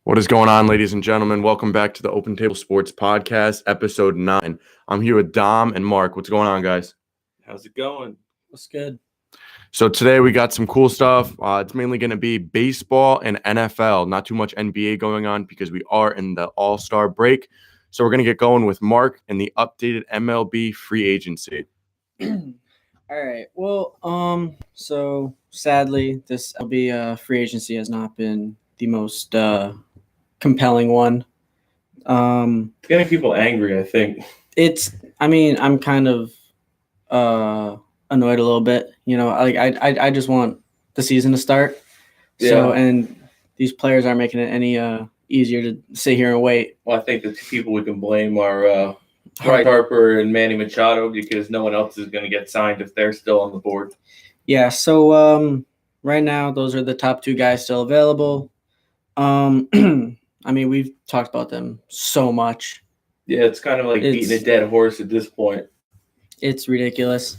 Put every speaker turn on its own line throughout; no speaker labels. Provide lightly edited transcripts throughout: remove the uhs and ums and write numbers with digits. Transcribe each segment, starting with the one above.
What is going on, ladies and gentlemen? Welcome back to the Open Table Sports Podcast, episode 9. I'm here with Dom and Mark. What's going on, guys?
How's it going?
What's good?
So today we got some cool stuff. It's mainly going to be baseball and NFL. Not too much NBA going on because we are in the All-Star break. So we're going to get going with Mark and the updated MLB free agency.
All right. Well, so sadly, this MLB free agency has not been the most compelling one.
Getting people angry, I think.
I'm kind of annoyed a little bit. I just want the season to start.
Yeah.
So, and these players aren't making it any easier to sit here and wait.
Well, I think the two people we can blame are Bryce Harper and Manny Machado because no one else is going to get signed if they're still on the board.
Yeah. So right now, those are the top two guys still available. We've talked about them so much.
Yeah, it's kind of like beating a dead horse at this point.
It's ridiculous.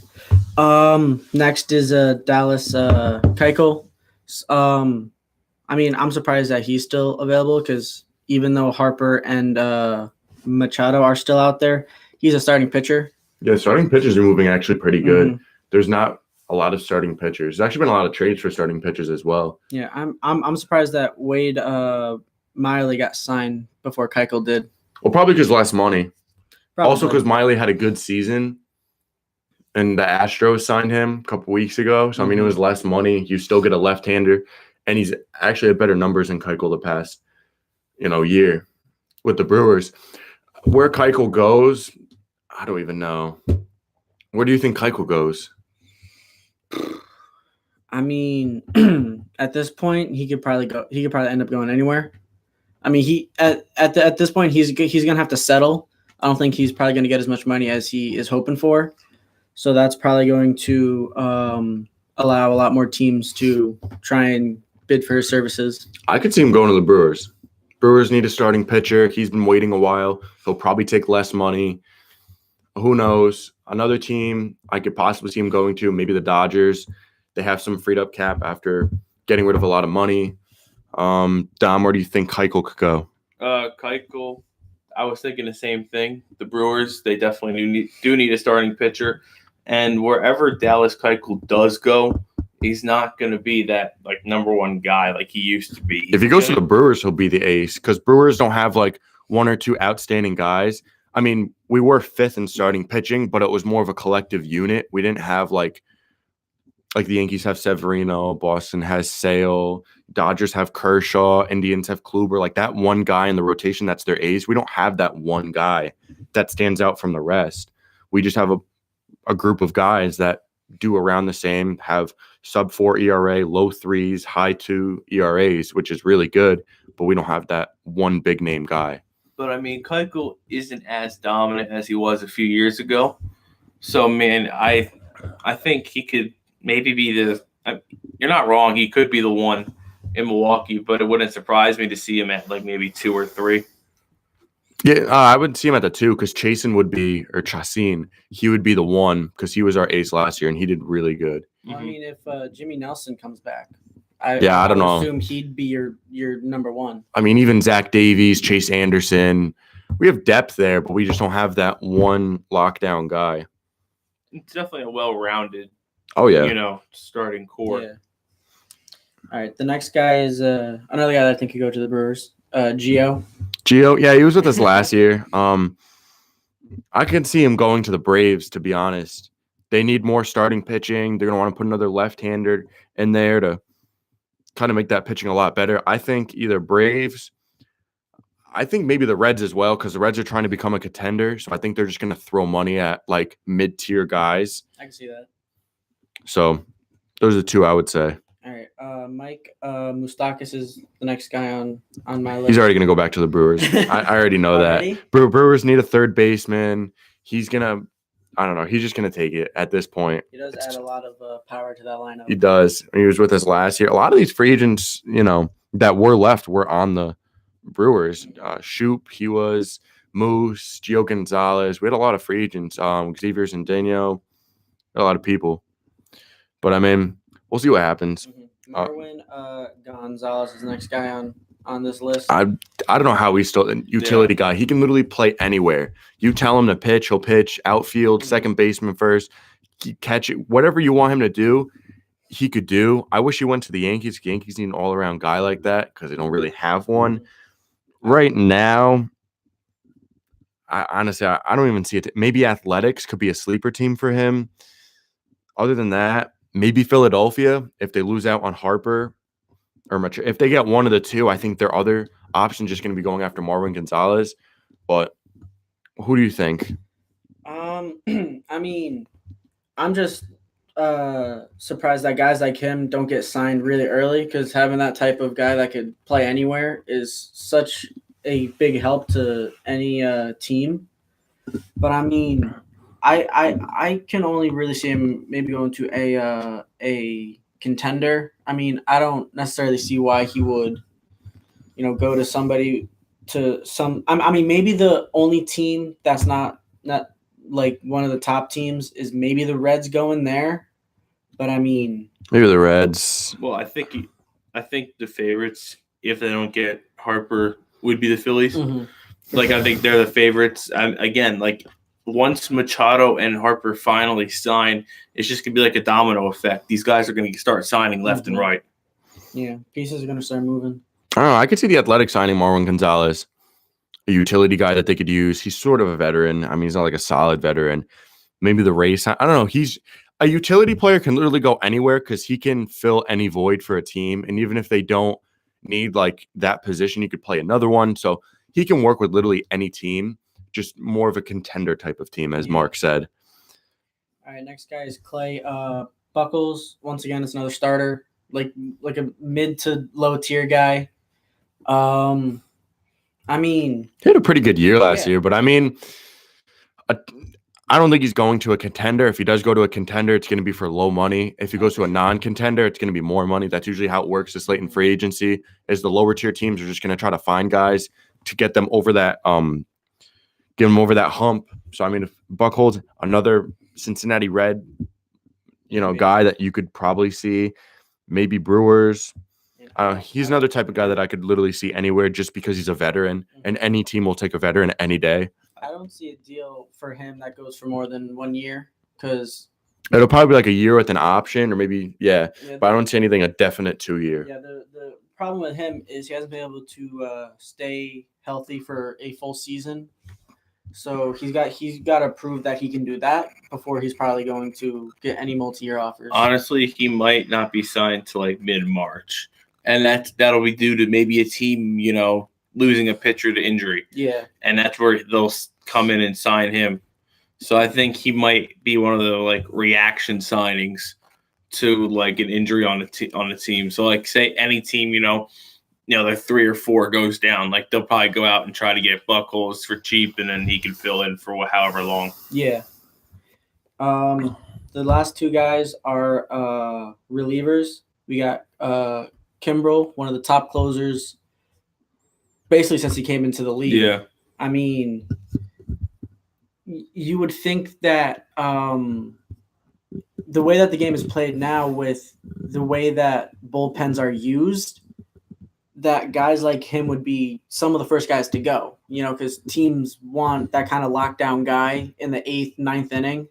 Next is Dallas Keuchel. I'm surprised that he's still available because even though Harper and Machado are still out there, he's a starting pitcher.
Yeah, starting pitchers are moving actually pretty good. Mm-hmm. There's not a lot of starting pitchers. There's actually been a lot of trades for starting pitchers as well.
Yeah, I'm surprised that Wade Miley got signed before Keuchel did.
Well, probably because less money. Probably. Also because Miley had a good season, and the Astros signed him a couple weeks ago. So, it was less money. You still get a left-hander, and he's actually had better numbers than Keuchel the past, year with the Brewers. Where Keuchel goes, I don't even know. Where do you think Keuchel goes?
At this point, he could probably end up going anywhere. At this point, he's gonna have to settle. I don't think he's probably gonna get as much money as he is hoping for. So that's probably going to allow a lot more teams to try and bid for his services.
I could see him going to the Brewers. Brewers need a starting pitcher. He's been waiting a while. He'll probably take less money. Who knows? Another team I could possibly see him going to, maybe the Dodgers. They have some freed up cap after getting rid of a lot of money. Dom, where do you think Keuchel could go?
Keuchel, I was thinking the same thing. The Brewers, they definitely do need a starting pitcher. And wherever Dallas Keuchel does go, he's not going to be that number one guy like he used to be.
If he goes to the Brewers, he'll be the ace because Brewers don't have one or two outstanding guys. We were fifth in starting pitching, but it was more of a collective unit. We didn't have like the Yankees have Severino, Boston has Sale, Dodgers have Kershaw, Indians have Kluber. That one guy in the rotation, that's their ace. We don't have that one guy that stands out from the rest. We just have a group of guys that do around the same, have sub-4 ERA, low 3s, high 2 ERAs, which is really good, but we don't have that one big-name guy.
But, Keuchel isn't as dominant as he was a few years ago. So, I think he could maybe be you're not wrong, he could be the one in Milwaukee, but it wouldn't surprise me to see him at maybe 2 or 3.
Yeah, I would see him at the 2 because Chacin, he would be the 1 because he was our ace last year and he did really good.
If Jimmy Nelson comes back,
I don't know.
I assume he'd be your number 1.
Even Zach Davies, Chase Anderson, we have depth there, but we just don't have that one lockdown guy.
It's definitely a well-rounded, starting core. Yeah.
All right, the next guy is another guy that I think could go to the Brewers, Gio.
Gio, yeah, he was with us last year. I can see him going to the Braves, to be honest. They need more starting pitching. They're going to want to put another left-hander in there to kind of make that pitching a lot better. I think either Braves, I think maybe the Reds as well, because the Reds are trying to become a contender. So I think they're just going to throw money at mid-tier guys.
I can see that.
So those are the 2 I would say.
All right, Mike Moustakas is the next guy on my list.
He's already going to go back to the Brewers. I already know that. Brewers need a third baseman. He's going to – I don't know. He's just going to take it at this point.
He does add a lot of power to that lineup.
He does. He was with us last year. A lot of these free agents, that were left were on the Brewers. Shoop, he was. Moose, Gio Gonzalez. We had a lot of free agents. Xavier Zendino. A lot of people. But, we'll see what happens.
Marwin Gonzalez is the next guy on on this list.
I don't know how he's still a utility guy. He can literally play anywhere. You tell him to pitch, he'll pitch. Outfield, second baseman, first, catch it. Whatever you want him to do, he could do. I wish he went to the Yankees. Yankees need an all-around guy like that because they don't really have one. Right now, honestly, I don't even see it. Maybe Athletics could be a sleeper team for him. Other than that, maybe Philadelphia if they lose out on Harper or if they get one of the two. I think their other option just going to be going after Marwin Gonzalez. But who do you think?
I mean, I'm just surprised that guys like him don't get signed really early because having that type of guy that could play anywhere is such a big help to any team. But I mean, I can only really see him maybe going to a contender. I mean, I don't necessarily see why he would, go to somebody to some. I mean, maybe the only team that's not like one of the top teams is maybe the Reds going there. But I mean,
maybe the Reds.
Well, I think the favorites, if they don't get Harper, would be the Phillies.
Mm-hmm.
Like, I think they're the favorites. Again, like, once Machado and Harper finally sign, it's just going to be like a domino effect. These guys are going to start signing left and right.
Yeah, pieces are going to start moving.
I don't know. I could see the Athletics signing Marwin Gonzalez, a utility guy that they could use. He's sort of a veteran. I mean, he's not like a solid veteran. Maybe the Rays. I don't know. He's a utility player, can literally go anywhere because he can fill any void for a team. And even if they don't need like that position, he could play another one. So he can work with literally any team, just more of a contender type of team, as Mark said.
All right, next guy is Clay Buckles. Once again, it's another starter, like a mid to low tier guy. I mean,
he had a pretty good year last year, but I mean, I don't think he's going to a contender. If he does go to a contender, it's going to be for low money. If he goes to a non-contender, it's going to be more money. That's usually how it works this late in free agency, is the lower tier teams are just going to try to find guys to get them over that, get them over that hump. So, I mean, if Buckholz, another Cincinnati Red, guy that you could probably see, maybe Brewers. He's another type of guy that I could literally see anywhere just because he's a veteran, and any team will take a veteran any day.
I don't see a deal for him that goes for more than 1 year because
it'll probably be like a year with an option or maybe, but I don't see anything a definite 2 year.
Yeah, the problem with him is he hasn't been able to stay healthy for a full season. So he's got to prove that he can do that before he's probably going to get any multi-year offers.
Honestly, he might not be signed to like mid-March. And that'll be due to maybe a team, losing a pitcher to injury.
Yeah.
And that's where they'll come in and sign him. So I think he might be one of the like reaction signings to like an injury on the team. So like say any team, their 3 or 4 goes down, like they'll probably go out and try to get Buckholz for cheap, and then he can fill in for however long.
Yeah. The last 2 guys are relievers. We got Kimbrel, one of the top closers, basically since he came into the league.
Yeah.
I mean, you would think that the way that the game is played now, with the way that bullpens are used, that guys like him would be some of the first guys to go, because teams want that kind of lockdown guy in the 8th, 9th inning.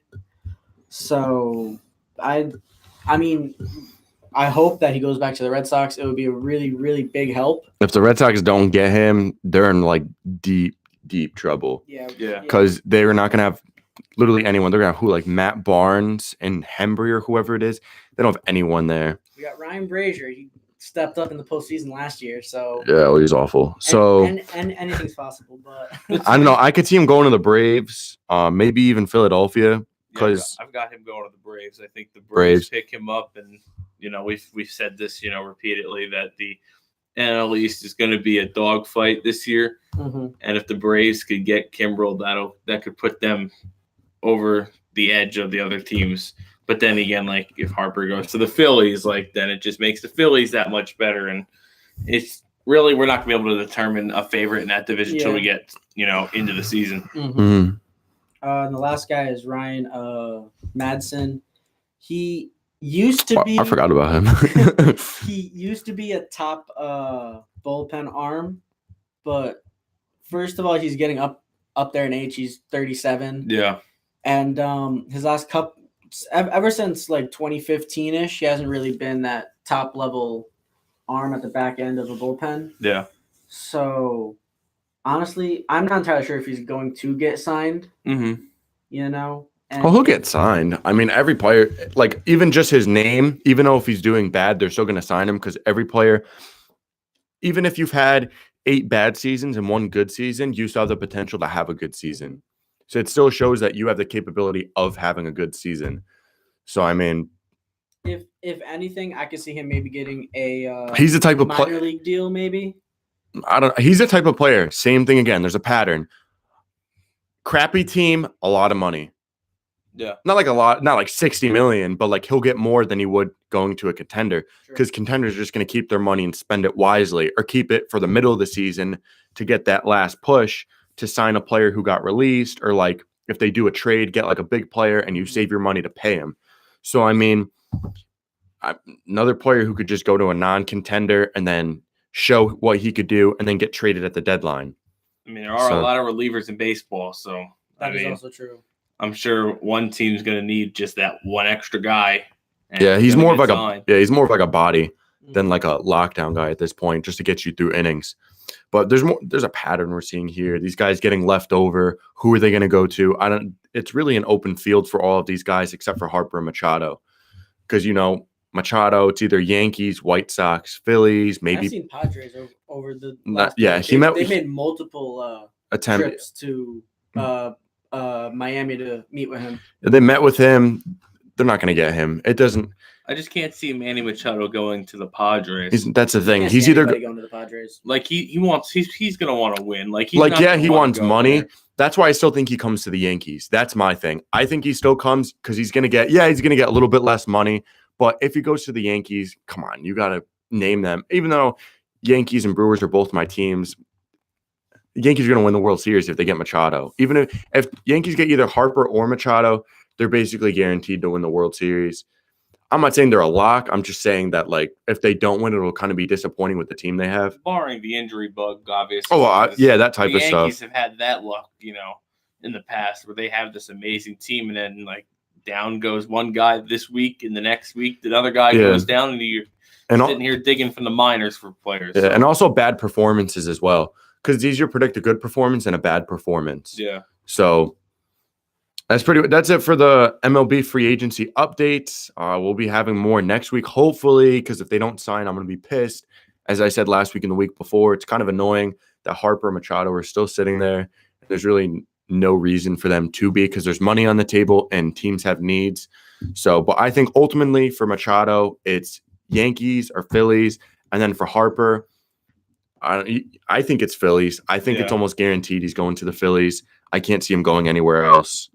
So I mean, I hope that he goes back to the Red Sox. It would be a really, really big help.
If the Red Sox don't get him, they're in like deep trouble.
Yeah.
Because they're not going to have literally anyone. They're going to have like Matt Barnes and Hembry or whoever it is. They don't have anyone there.
We got Ryan Brazier. He stepped up in the postseason last year. So
yeah, he's awful. So
and anything's possible, but
I don't know. I could see him going to the Braves, maybe even Philadelphia. Because
I've got him going to the Braves. I think the Braves pick him up, and we've said this repeatedly that the NL East is going to be a dogfight this year.
Mm-hmm.
And if the Braves could get Kimbrel, that could put them over the edge of the other teams. But then again, like if Harper goes to the Phillies, then it just makes the Phillies that much better. And it's really, we're not going to be able to determine a favorite in that division until we get into the season.
Mm-hmm.
Mm-hmm.
And the last guy is Ryan Madsen. He used to be.
I forgot about him.
He used to be a top bullpen arm, but first of all, he's getting up there in age. He's 37.
Yeah.
And his last ever since like 2015-ish, he hasn't really been that top level arm at the back end of a bullpen.
Yeah.
So honestly, I'm not entirely sure if he's going to get signed.
Mm-hmm.
You know. And
well, he'll get signed. I mean, every player, like even just his name, even though if he's doing bad, they're still going to sign him because every player, even if you've had 8 bad seasons and 1 good season, you still have the potential to have a good season. So it still shows that you have the capability of having a good season. So I mean,
if anything, I could see him maybe getting a
he's the type of
minor league deal, maybe.
He's the type of player. Same thing again. There's a pattern. Crappy team, a lot of money.
Yeah.
Not like a lot, not like 60 million, but like he'll get more than he would going to a contender because contenders are just going to keep their money and spend it wisely or keep it for the middle of the season to get that last push to sign a player who got released, or like if they do a trade, get like a big player and you save your money to pay him. So, I mean, another player who could just go to a non-contender and then show what he could do and then get traded at the deadline.
I mean, there are a lot of relievers in baseball, so
that is also true.
I'm sure one team's going to need just that one extra guy.
Yeah, he's more of like he's more of like a body than like a lockdown guy at this point, just to get you through innings. But there's a pattern we're seeing here. These guys getting left over. Who are they going to go to? It's really an open field for all of these guys except for Harper and Machado, because Machado, it's either Yankees, White Sox, Phillies, maybe.
I've seen Padres over the last they made multiple trips to Miami to meet with him.
They met with him. They're not going to get him. It doesn't.
I just can't see Manny Machado going to the Padres.
That's the thing. He's either
going to the Padres.
Like he's going to want to win.
He wants money. There. That's why I still think he comes to the Yankees. That's my thing. I think he still comes because he's going to get a little bit less money. But if he goes to the Yankees, come on, you got to name them. Even though Yankees and Brewers are both my teams, the Yankees are going to win the World Series if they get Machado. Even if Yankees get either Harper or Machado, they're basically guaranteed to win the World Series. I'm not saying they're a lock. I'm just saying that, like, if they don't win, it'll kind of be disappointing with the team they have.
Barring the injury bug, obviously.
That type of stuff.
The Yankees have had that luck, in the past where they have this amazing team and then, like, down goes one guy this week and the next week the other guy goes down and you're sitting here digging from the minors for players.
Yeah, and also bad performances as well, because it's easier to predict a good performance than a bad performance.
Yeah.
So that's it for the MLB free agency updates. We'll be having more next week, hopefully, because if they don't sign, I'm going to be pissed. As I said last week and the week before, it's kind of annoying that Harper and Machado are still sitting there. There's really no reason for them to be, because there's money on the table and teams have needs. So, but I think ultimately for Machado, it's Yankees or Phillies. And then for Harper, I think it's Phillies. I think it's almost guaranteed he's going to the Phillies. I can't see him going anywhere else.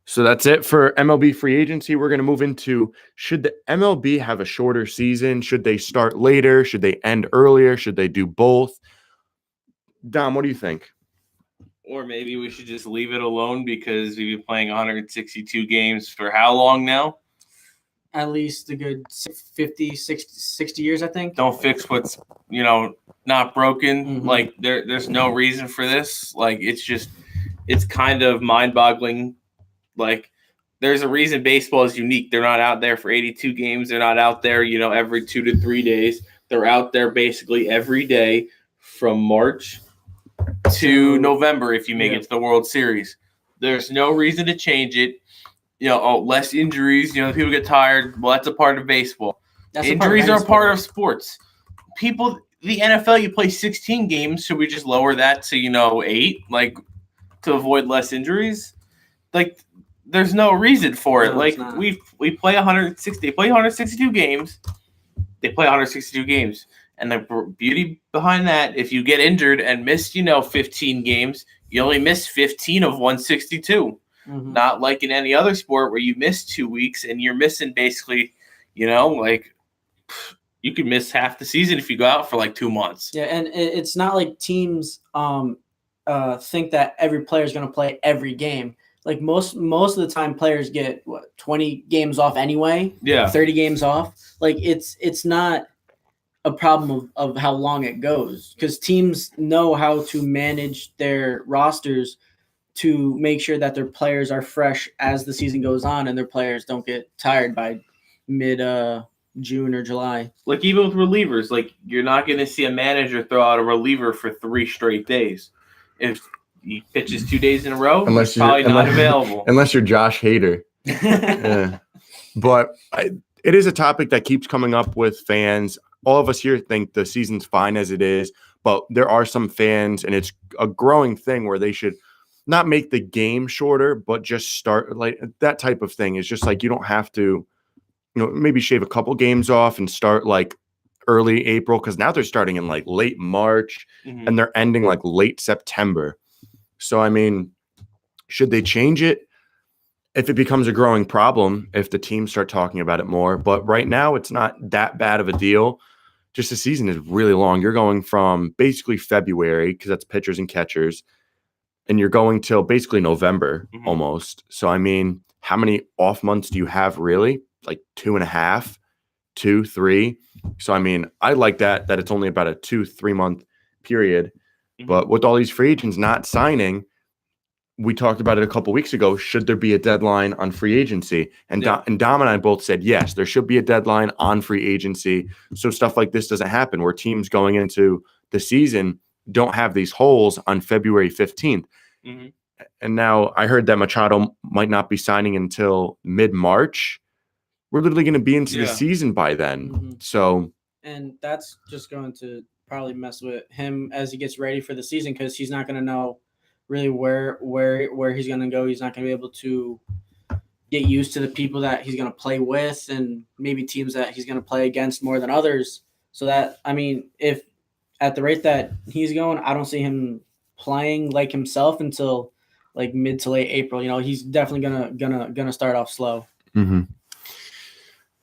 So that's it for MLB free agency. We're going to move into, should the MLB have a shorter season? Should they start later? Should they end earlier? Should they do both? Dom, what do you think?
Or maybe we should just leave it alone because we've been playing 162 games for how long now?
At least a good 50, 60 years, I think.
Don't fix what's, not broken. Mm-hmm. Like, there's no reason for this. Like, it's kind of mind-boggling. Like, there's a reason baseball is unique. They're not out there for 82 games. They're not out there, every 2 to 3 days. They're out there basically every day from March to November if you make it to the World Series. There's no reason to change it. Less injuries. People get tired. Well, that's a part of baseball. Injuries are a part of sports. The NFL, you play 16 games. Should we just lower that to 8, like, to avoid less injuries? Like, there's no reason for it.
No,
like, we play 160. They play 162 games. They play 162 games. And the beauty behind that, if you get injured and miss, 15 games, you only miss 15 of 162. Mm-hmm. Not like in any other sport where you miss 2 weeks and you're missing basically, like, you could miss half the season if you go out for like 2 months.
Yeah, and it's not like teams think that every player is going to play every game. like most of the time players get 20 games off anyway.
Yeah.
30 games off. Like it's not a problem of how long it goes, because teams know how to manage their rosters to make sure that their players are fresh as the season goes on and their players don't get tired by mid June or July.
Like even with relievers, like you're not going to see a manager throw out a reliever for 3 straight days. If he pitches 2 days in a row, he's probably not available.
Unless you're Josh Hader. Yeah. But it is a topic that keeps coming up with fans. All of us here think the season's fine as it is, but there are some fans, and it's a growing thing where they should not make the game shorter, but just start like that type of thing. Is just like you don't have to, maybe shave a couple games off and start like early April, because now they're starting in like late March and they're ending like late September. So, I mean, should they change it if it becomes a growing problem, if the teams start talking about it more? But right now, it's not that bad of a deal. Just the season is really long. You're going from basically February, because that's pitchers and catchers, and you're going till basically November almost. So, I mean, how many off months do you have really? Like 2.5, 2, 3. So, I mean, I like that it's only about a 2-3 month period. But with all these free agents not signing, we talked about it a couple weeks ago. Should there be a deadline on free agency? And Dom and I both said, yes, there should be a deadline on free agency. So stuff like this doesn't happen, where teams going into the season don't have these holes on February 15th. And now I heard that Machado might not be signing until mid-March. We're literally going to be into the season by then. So,
and that's just going to probably mess with him as he gets ready for the season, because he's not going to know really where he's going to go. He's not going to be able to get used to the people that he's going to play with, and maybe teams that he's going to play against more than others. So that, I mean, if at the rate that he's going, I don't see him playing like himself until like mid to late April. He's definitely gonna start off slow.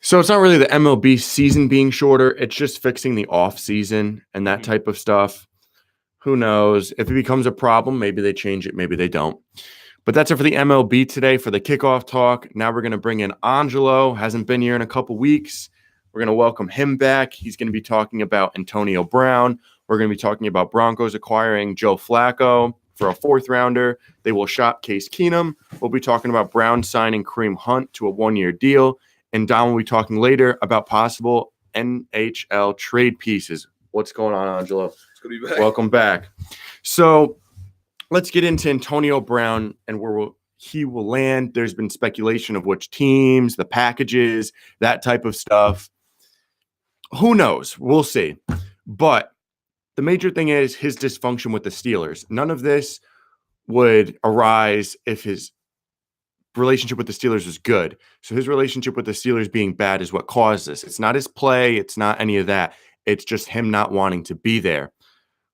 So it's not really the MLB season being shorter. It's just fixing the off season and that type of stuff. Who knows? If it becomes a problem, maybe they change it, maybe they don't. But that's it for the MLB today for the kickoff talk. Now we're going to bring in Angelo. Hasn't been here in a couple weeks. We're going to welcome him back. He's going to be talking about Antonio Brown. We're going to be talking about Broncos acquiring Joe Flacco for a 4th rounder. They will shop Case Keenum. We'll be talking about Brown signing Kareem Hunt to a 1-year deal. And Don will be talking later about possible NHL trade pieces. What's going on, Angelo?
It's good to be back.
Welcome back. So let's get into Antonio Brown and where he will land. There's been speculation of which teams, the packages, that type of stuff. Who knows? We'll see. But the major thing is his dysfunction with the Steelers. None of this would arise if his relationship with the Steelers was good. So his relationship with the Steelers being bad is what caused this. It's not his play. It's not any of that. It's just him not wanting to be there.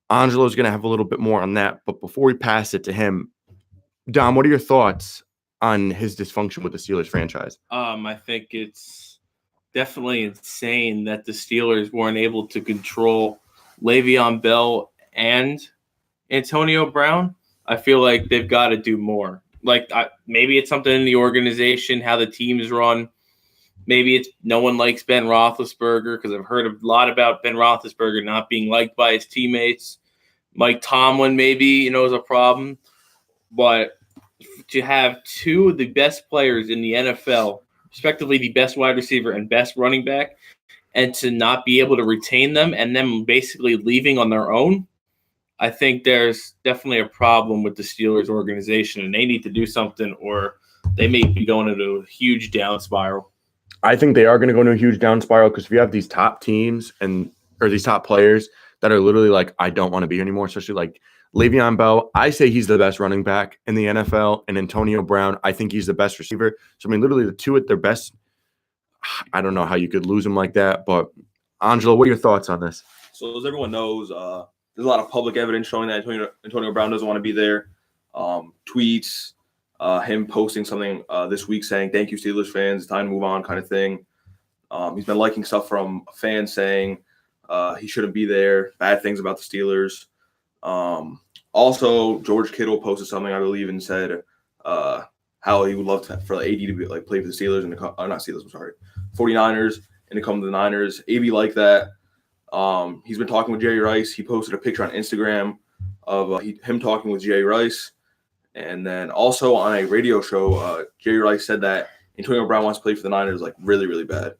Angelo's going to have a little bit more on that. But before we pass it to him, Dom, what are your thoughts on his dysfunction with the Steelers franchise?
I think it's definitely insane that the Steelers weren't able to control Le'Veon Bell and Antonio Brown. I feel like they've got to do more. Like maybe it's something in the organization, how the teams run. Maybe it's no one likes Ben Roethlisberger, because I've heard a lot about Ben Roethlisberger not being liked by his teammates. Mike Tomlin maybe, is a problem. But to have 2 of the best players in the NFL, respectively the best wide receiver and best running back, and to not be able to retain them and them basically leaving on their own, I think there's definitely a problem with the Steelers organization, and they need to do something, or they may be going into a huge down spiral.
I think they are going to go into a huge down spiral, because if you have these top teams or these top players that are literally like, I don't want to be here anymore, especially like Le'Veon Bell, I say he's the best running back in the NFL, and Antonio Brown, I think he's the best receiver. So, I mean, literally the 2 at their best. I don't know how you could lose them like that, but Angelo, what are your thoughts on this?
So as everyone knows, there's a lot of public evidence showing that Antonio Brown doesn't want to be there. Tweets, him posting something this week saying, "Thank you, Steelers fans. It's time to move on," kind of thing. He's been liking stuff from fans saying he shouldn't be there, bad things about the Steelers. Also, George Kittle posted something, I believe, and said how he would love for AD to be play for the Steelers and not Steelers. I'm sorry, 49ers and to come to the Niners. AB like that. He's been talking with Jerry Rice. He posted a picture on Instagram of him talking with Jerry Rice. And then also on a radio show, Jerry Rice said that Antonio Brown wants to play for the Niners really, really bad.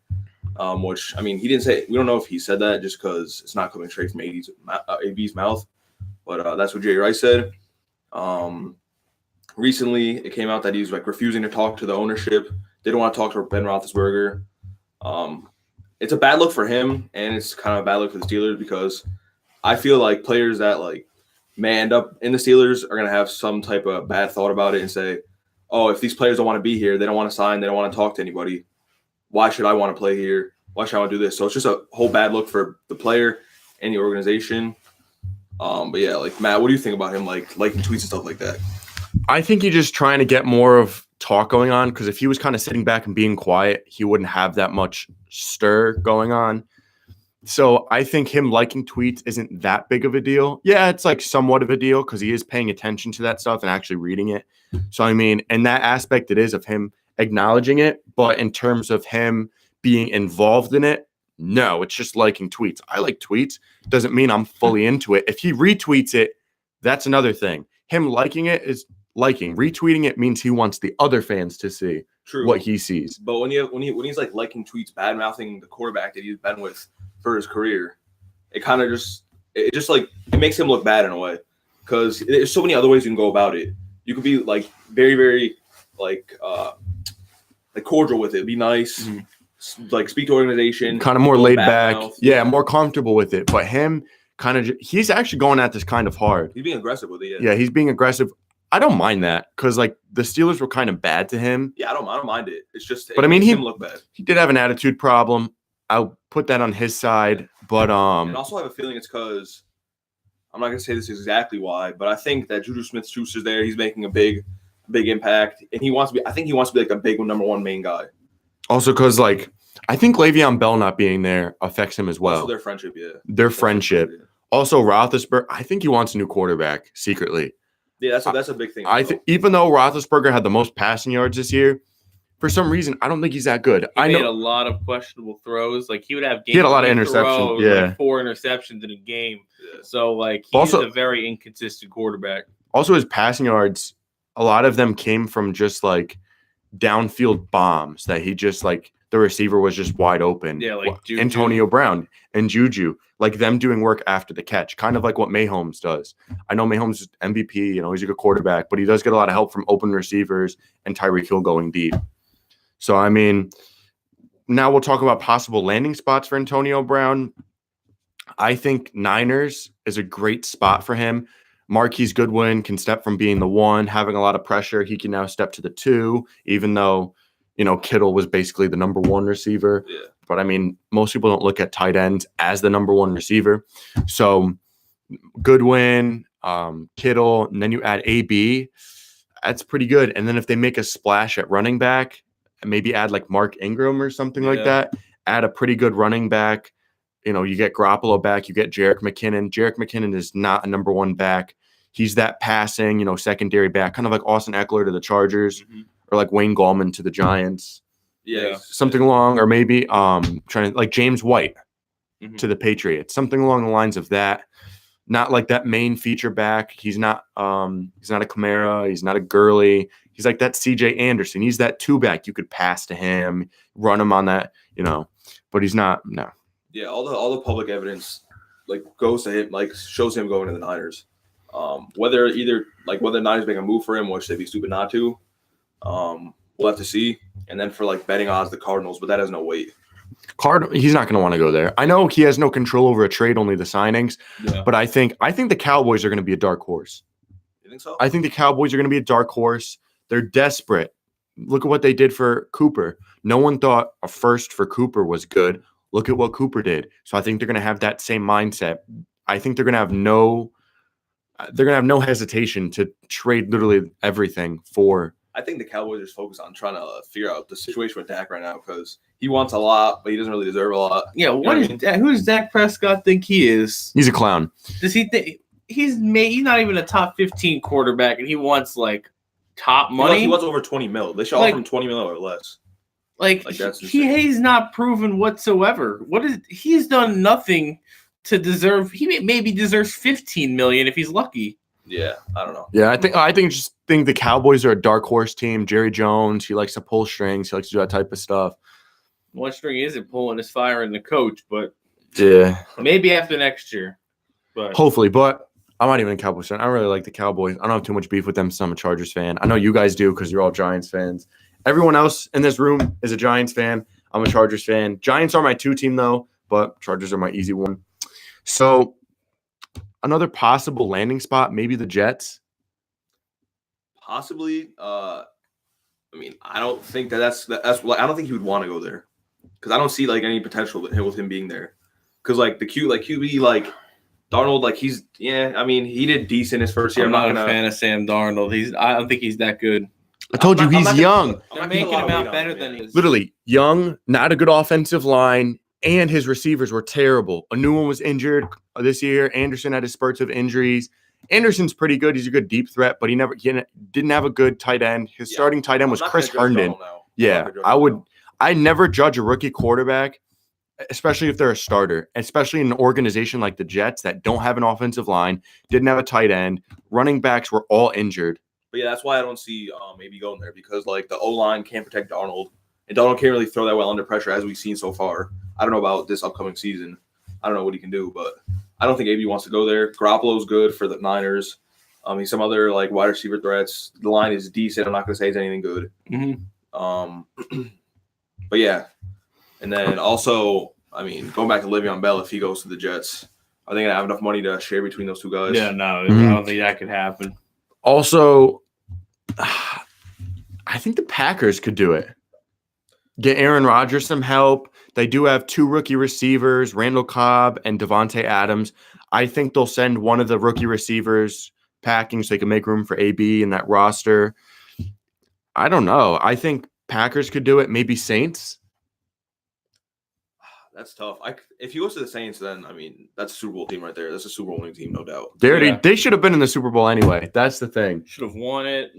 Which, I mean, he didn't say – we don't know if he said that just because it's not coming straight from AB's mouth. But that's what Jerry Rice said. Recently, it came out that he's refusing to talk to the ownership. They don't want to talk to Ben Roethlisberger. It's a bad look for him, and it's kind of a bad look for the Steelers because I feel like players that may end up in the Steelers are going to have some type of bad thought about it and say, oh, if these players don't want to be here, they don't want to sign, they don't want to talk to anybody, why should I want to play here? Why should I want to do this? So it's just a whole bad look for the player and the organization. But yeah, Matt, what do you think about him liking tweets and stuff like that?
I think he's just trying to get more of talk going on because if he was kind of sitting back and being quiet, he wouldn't have that much stir going on. So I think him liking tweets isn't that big of a deal. Yeah, it's somewhat of a deal because he is paying attention to that stuff and actually reading it. So, I mean, in that aspect, it is of him acknowledging it. But in terms of him being involved in it, no, it's just liking tweets. I like tweets. Doesn't mean I'm fully into it. If he retweets it, that's another thing. Him liking it is liking. Retweeting it means he wants the other fans to see what he sees.
But when he's liking tweets, bad-mouthing the quarterback that he's been with for his career, it kind of it makes him look bad in a way because there's so many other ways you can go about it. You could be very, very cordial with it, be nice, speak to organization,
kind of more laid back, more comfortable with it. But him he's actually going at this kind of hard.
He's being aggressive with it.
Yeah, he's being aggressive. I don't mind that because the Steelers were kind of bad to him.
Yeah, I don't mind it. It's just,
but I mean,
makes him look bad.
He did have an attitude problem. I'll put that on his side, but
and also I have a feeling it's because I'm not gonna say this exactly why, but I think that Juju Smith-Schuster's there. He's making a big impact, and he wants to be. I think he wants to be a big number one main guy.
Also, because I think Le'Veon Bell not being there affects him as well.
Also, their friendship, yeah.
Their friendship. Yeah. Also, Roethlisberger. I think he wants a new quarterback secretly.
Yeah, that's a big thing.
I think even though Roethlisberger had the most passing yards this year, for some reason I don't think he's that good.
He made a lot of questionable throws. He would have games.
He had a lot of interceptions. Yeah,
4 interceptions in a game. Yeah. So he's a very inconsistent quarterback. Also,
his passing yards, a lot of them came from just downfield bombs that he just the receiver was just wide open.
Yeah, Juju.
Antonio Brown and Juju, them doing work after the catch, kind of like what Mahomes does. I know Mahomes is MVP, he's a good quarterback, but he does get a lot of help from open receivers and Tyreek Hill going deep. So, I mean, now we'll talk about possible landing spots for Antonio Brown. I think Niners is a great spot for him. Marquise Goodwin can step from being the 1, having a lot of pressure. He can now step to the 2, even though Kittle was basically the number 1 receiver.
Yeah.
But, I mean, most people don't look at tight ends as the number 1 receiver. So, Goodwin, Kittle, and then you add AB. That's pretty good. And then if they make a splash at running back, maybe add Mark Ingram or something like that, add a pretty good running back. You get Garoppolo back, you get Jerick McKinnon. Jerick McKinnon is not a number 1 back. He's that passing, secondary back, kind of like Austin Eckler to the Chargers. Or Wayne Gallman to the Giants.
Yeah.
Something along, or maybe trying to James White to the Patriots. Something along the lines of that. Not that main feature back. He's not a Kamara. He's not a Gurley. He's that CJ Anderson. He's that 2 back. You could pass to him, run him on that, but he's not, no.
Yeah, all the public evidence goes to him, shows him going to the Niners. Whether the Niners make a move for him, which they'd be stupid not to. We'll have to see. And then for betting odds, the Cardinals, but that has no weight.
He's not going to want to go there. I know he has no control over a trade, only the signings. Yeah. But I think the Cowboys are going to be a dark horse.
You think so?
I think the Cowboys are going to be a dark horse. They're desperate. Look at what they did for Cooper. No one thought a first for Cooper was good. Look at what Cooper did. So I think they're going to have that same mindset. I think they're going to have no hesitation to trade literally everything for.
I think the Cowboys are focused on trying to figure out the situation with Dak right now because he wants a lot, but he doesn't really deserve a lot.
Yeah, who does Dak Prescott think he is?
He's a clown.
Does he think he's not even a top 15 quarterback, and he wants top money.
He was over 20 mil. They should offer him 20 mil or less. That's
he's not proven whatsoever. He's done nothing to deserve. He maybe deserves 15 million if he's lucky.
Yeah, I don't know.
Yeah, I think the Cowboys are a dark horse team. Jerry Jones, he likes to pull strings. He likes to do that type of stuff.
One string isn't pulling is firing the coach, but
yeah,
maybe after next year. But
hopefully, but I'm not even a Cowboys fan. I really like the Cowboys. I don't have too much beef with them, so I'm a Chargers fan. I know you guys do because you're all Giants fans. Everyone else in this room is a Giants fan. I'm a Chargers fan. Giants are my 2 team, though, but Chargers are my easy one. So another possible landing spot, maybe the Jets.
Possibly. I don't think that's I don't think he would want to go there because I don't see any potential with him being there. Because the QB Darnold, he did decent his first year.
I'm not a fan of Sam Darnold. I don't think he's that good.
I told you he's young.
They're making him out better than he is.
Literally young, not a good offensive line, and his receivers were terrible. A new one was injured this year. Anderson had his spurts of injuries. Anderson's pretty good. He's a good deep threat, but he didn't have a good tight end. His starting tight end was Chris Herndon. Yeah, I never judge a rookie quarterback, especially if they're a starter, especially in an organization like the Jets that don't have an offensive line, didn't have a tight end. Running backs were all injured.
But yeah, that's why I don't see maybe going there because the O-line can't protect Darnold. And Darnold can't really throw that well under pressure as we've seen so far. I don't know about this upcoming season. I don't know what he can do, but I don't think AB wants to go there. Garoppolo's good for the Niners. He's some other wide receiver threats. The line is decent. I'm not going to say it's anything good.
Mm-hmm.
But yeah. And then also, going back to Le'Veon Bell, if he goes to the Jets, are they going to have enough money to share between those 2 guys?
Yeah, no, I don't think that could happen.
Also, I think the Packers could do it. Get Aaron Rodgers some help. They do have 2 rookie receivers, Randall Cobb and Devontae Adams. I think they'll send one of the rookie receivers packing so they can make room for AB in that roster. I don't know. I think Packers could do it. Maybe Saints.
That's tough. If he goes to the Saints, then that's a Super Bowl team right there. That's a Super Bowl winning team, no doubt.
They should have been in the Super Bowl anyway. That's the thing.
Should have won it.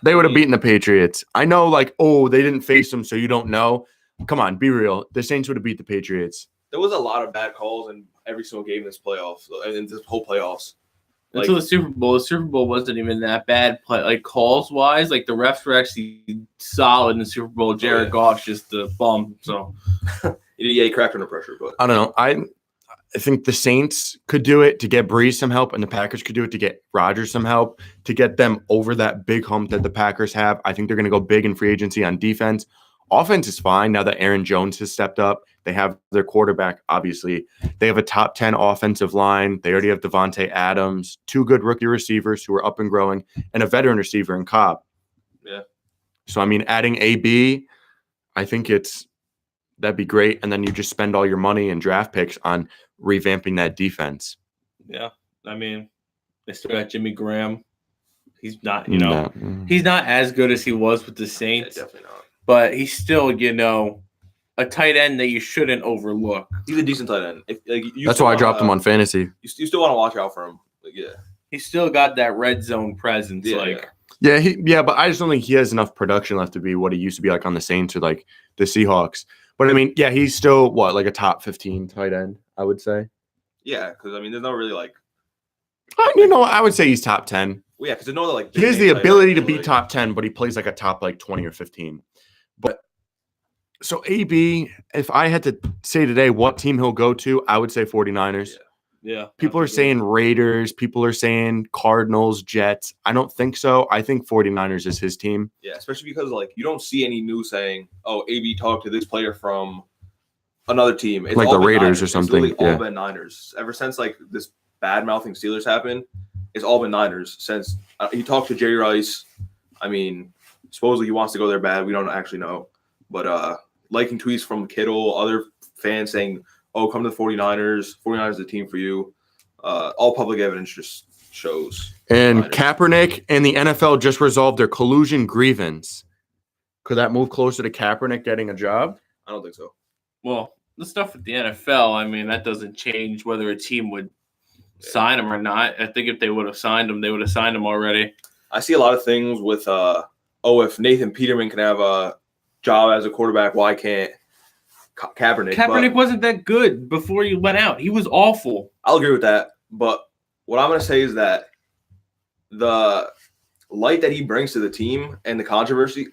They would have beaten the Patriots. I know, they didn't face them, so you don't know. Come on, be real. The Saints would have beat the Patriots.
There was a lot of bad calls in every single game in this playoffs, in this whole playoffs.
Until the Super Bowl. The Super Bowl wasn't even that bad, calls wise. The refs were actually solid in the Super Bowl. Jared Goff's just a bum. So
he cracked under pressure. But
I don't know. I think the Saints could do it to get Breeze some help, and the Packers could do it to get Rodgers some help to get them over that big hump that the Packers have. I think they're going to go big in free agency on defense. Offense is fine now that Aaron Jones has stepped up. They have their quarterback, obviously. They have a top 10 offensive line. They already have Devontae Adams, 2 good rookie receivers who are up and growing, and a veteran receiver in Cobb.
Yeah.
So, adding AB, I think that'd be great. And then you just spend all your money and draft picks on revamping that defense.
Yeah. They still got Jimmy Graham. He's not,
No.
he's not as good as he was with the Saints.
Yeah, definitely not.
But he's still, a tight end that you shouldn't overlook.
He's a decent tight end.
That's why I dropped him on fantasy.
You still want to watch out for him.
He's still got that red zone presence.
Yeah, but I just don't think he has enough production left to be what he used to be on the Saints or the Seahawks. But he's still a top 15 tight end, I would say.
Yeah, because there's no really
I would say he's top 10.
Well, yeah, because there's no
he has the ability to be top 10, but he plays a top 20 or 15. But so AB, if I had to say today what team he'll go to, I would say 49ers.
Yeah.
People are saying Raiders. People are saying Cardinals, Jets. I don't think so. I think 49ers is his team.
Yeah, especially because you don't see any news saying, "Oh, AB talked to this player from another team." It's
like
all
the
been
Raiders
Niners.
or something.
It's all been Niners. Ever since this bad mouthing Steelers happened, it's all been Niners. Since he talked to Jerry Rice, supposedly he wants to go there bad. We don't actually know, but liking tweets from Kittle, other fans saying, "Oh, come to the 49ers. 49ers is the team for you." All public evidence just shows.
And Kaepernick and the NFL just resolved their collusion grievance. Could that move closer to Kaepernick getting a job?
I don't think so.
Well, the stuff with the NFL, that doesn't change whether a team would sign him or not. I think if they would have signed him, they would have signed him already.
I see a lot of things with if Nathan Peterman can have a job as a quarterback, why can't Kaepernick?
Kaepernick wasn't that good before he went out. He was awful.
I'll agree with that. But what I'm going to say is that the light that he brings to the team and the controversy,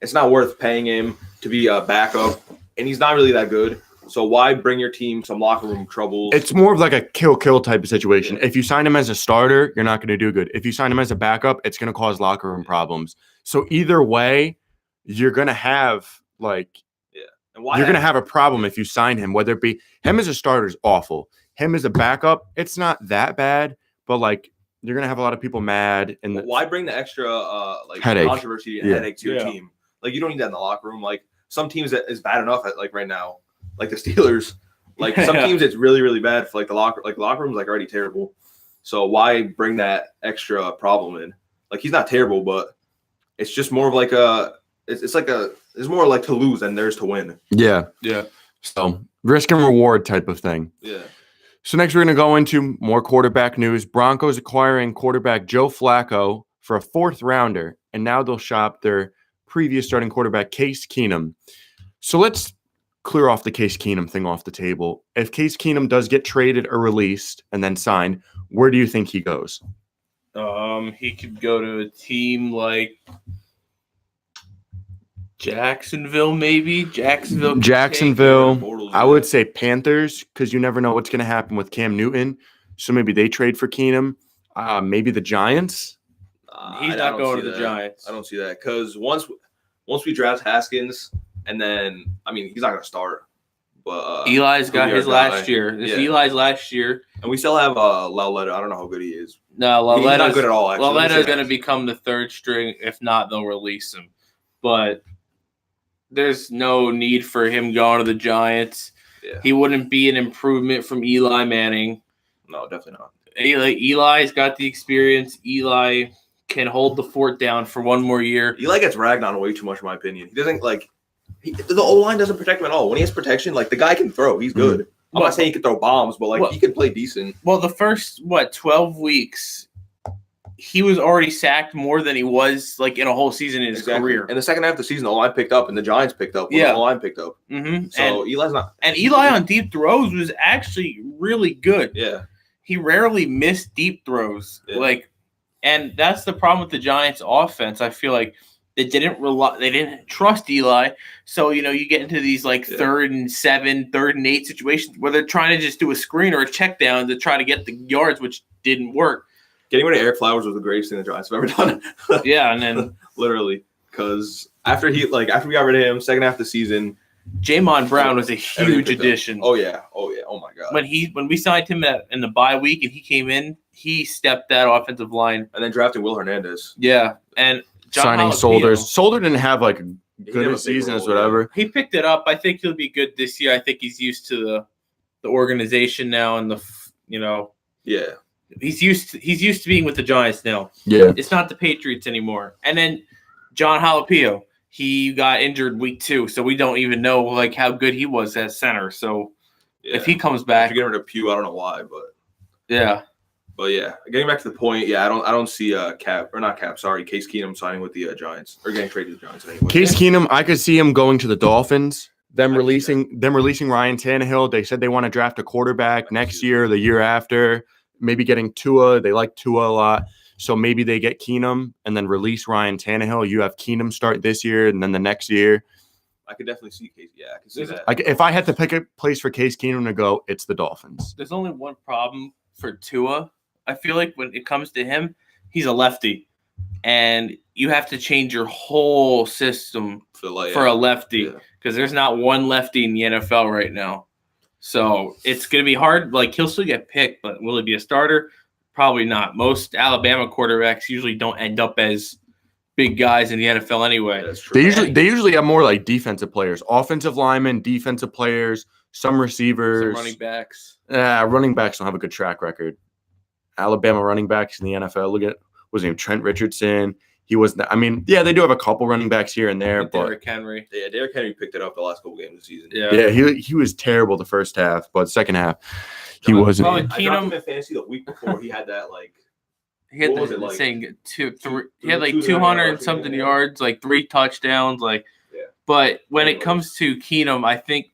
it's not worth paying him to be a backup, and he's not really that good. So why bring your team some locker room troubles?
It's more of like a kill type of situation. If you sign him as a starter, you're not going to do good. If you sign him as a backup, it's going to cause locker room problems. So either way, you're going to have you're going to have a problem if you sign him, whether it be him as a starter is awful. Him as a backup, it's not that bad, but you're going to have a lot of people mad. And
why bring the extra
headache.
Controversy and headache to your team? You don't need that in the locker room. Some teams that is bad enough at right now. Like the Steelers, some teams it's really, really bad for the locker room's already terrible. So why bring that extra problem in? He's not terrible, but it's just more of it's more to lose than theirs to win.
Yeah. So risk and reward type of thing.
Yeah.
So next we're going to go into more quarterback news. Broncos acquiring quarterback Joe Flacco for a 4th rounder, and now they'll shop their previous starting quarterback Case Keenum. So let's clear off the Case Keenum thing off the table. If Case Keenum does get traded or released and then signed, where do you think he goes?
He could go to a team like Jacksonville, maybe. Jacksonville.
I would say Panthers, because you never know what's going to happen with Cam Newton. So maybe they trade for Keenum. Maybe the Giants.
He's not going to the Giants.
I don't see that because once we draft Haskins, and then he's not going to start. But
Eli's got his last year. This is Eli's last year,
and we still have Lauletta. I don't know how good he is.
No,
he's not good at all. Actually,
Lauletta's going to become the 3rd string. If not, they'll release him. But there's no need for him going to the Giants.
Yeah.
He wouldn't be an improvement from Eli Manning.
No, definitely not.
Eli's got the experience. Eli can hold the fort down for one more year.
Eli gets ragged on way too much, in my opinion. He doesn't the O-line doesn't protect him at all. When he has protection, the guy can throw. He's good. Mm-hmm. I'm not saying he can throw bombs, but he can play decent.
Well, the first 12 weeks, he was already sacked more than he was in a whole season in his career.
In the second half of the season, the O-line picked up, and the Giants picked up. The O-line picked up.
Mm-hmm.
So Eli's not.
And Eli on deep throws was actually really good.
Yeah.
He rarely missed deep throws.
Yeah.
And that's the problem with the Giants' offense. I feel like they didn't trust Eli. So, you get into these 3rd and 7, 3rd and 8 situations where they're trying to just do a screen or a check down to try to get the yards, which didn't work.
Getting rid of Eric Flowers was the greatest thing the Giants have ever done.
Yeah, and then
literally, because after we got rid of him, second half of the season,
Jamon Brown was a huge addition.
Oh yeah, oh my god.
When we signed him in the bye week and he came in, he stepped that offensive line.
And then drafting Will Hernandez.
Yeah, and John
signing
Jalapeno.
Solder didn't have good season as whatever.
He picked it up. I think he'll be good this year. I think he's used to the organization now and
Yeah.
He's used to being with the Giants now.
Yeah.
It's not the Patriots anymore. And then John Jalapeno, he got injured week 2, so we don't even know how good he was at center. So if he comes back,
if you get rid of Pugh, I don't know why, but
yeah.
But yeah, getting back to the point, I don't see Case Keenum signing with the Giants or getting traded to the Giants anyway.
Case Keenum, I could see him going to the Dolphins. Them releasing Ryan Tannehill. They said they want to draft a quarterback next year, the year after. Maybe getting Tua. They like Tua a lot. So maybe they get Keenum and then release Ryan Tannehill. You have Keenum start this year and then the next year.
I could definitely see Case. Yeah, I can see that.
If I had to pick a place for Case Keenum to go, it's the Dolphins.
There's only one problem for Tua. I feel like when it comes to him, he's a lefty. And you have to change your whole system for a lefty because there's not one lefty in the NFL right now. So it's going to be hard. He'll still get picked, but will he be a starter? Probably not. Most Alabama quarterbacks usually don't end up as big guys in the NFL anyway.
Yeah, that's true.
They usually have more defensive players, offensive linemen, defensive players, some receivers.
Some running backs.
Running backs don't have a good track record. Alabama running backs in the NFL. Look at was named Trent Richardson. He was. They do have a couple running backs here and there, but
Derrick Henry.
Yeah, Derrick Henry picked it up the last couple games of the season.
Yeah. He was terrible the first half, but second half he wasn't.
I dropped him in fantasy the week before he had that
He had
What was
the
it like?
saying
Two-
he had like
200
200 and
yards,
something
yeah.
yards, like 3 touchdowns, like.
Yeah.
But when it
Anyways.
comes to Keenum, I think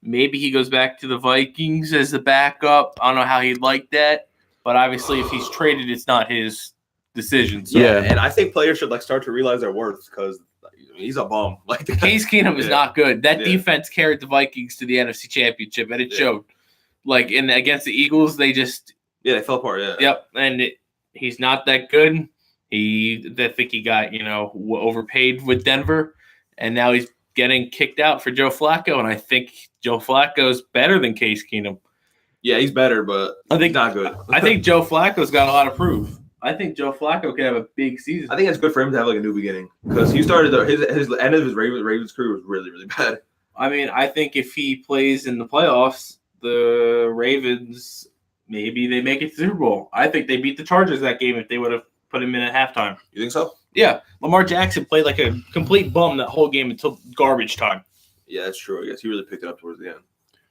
maybe he goes back to the Vikings as the backup. I don't know how he'd like that, but obviously if he's traded, it's not his decision. So.
Yeah.
And I think players should like start to realize their worth because he's a bum. Like
Case Keenum is
Yeah.
not good. That
Yeah.
defense carried the Vikings to the NFC Championship, and it
Yeah.
showed. Like against the Eagles, they just
yeah, they fell apart. Yeah.
yep. And he's not that good. I think he got overpaid with Denver, and now he's getting kicked out for Joe Flacco. And I think Joe Flacco's better than Case Keenum.
Yeah, he's better, but
I think
he's not good.
I think Joe Flacco's got a lot of proof. I think Joe Flacco could have a big season.
I think it's good for him to have like a new beginning because he started his end of his Ravens career was really really bad.
I mean, I think if he plays in the playoffs, the Ravens maybe they make it to the Super Bowl. I think they beat the Chargers that game if they would have put him in at halftime.
You think so?
Yeah, Lamar Jackson played like a complete bum that whole game until garbage time.
Yeah, that's true. I guess he really picked it up towards the end.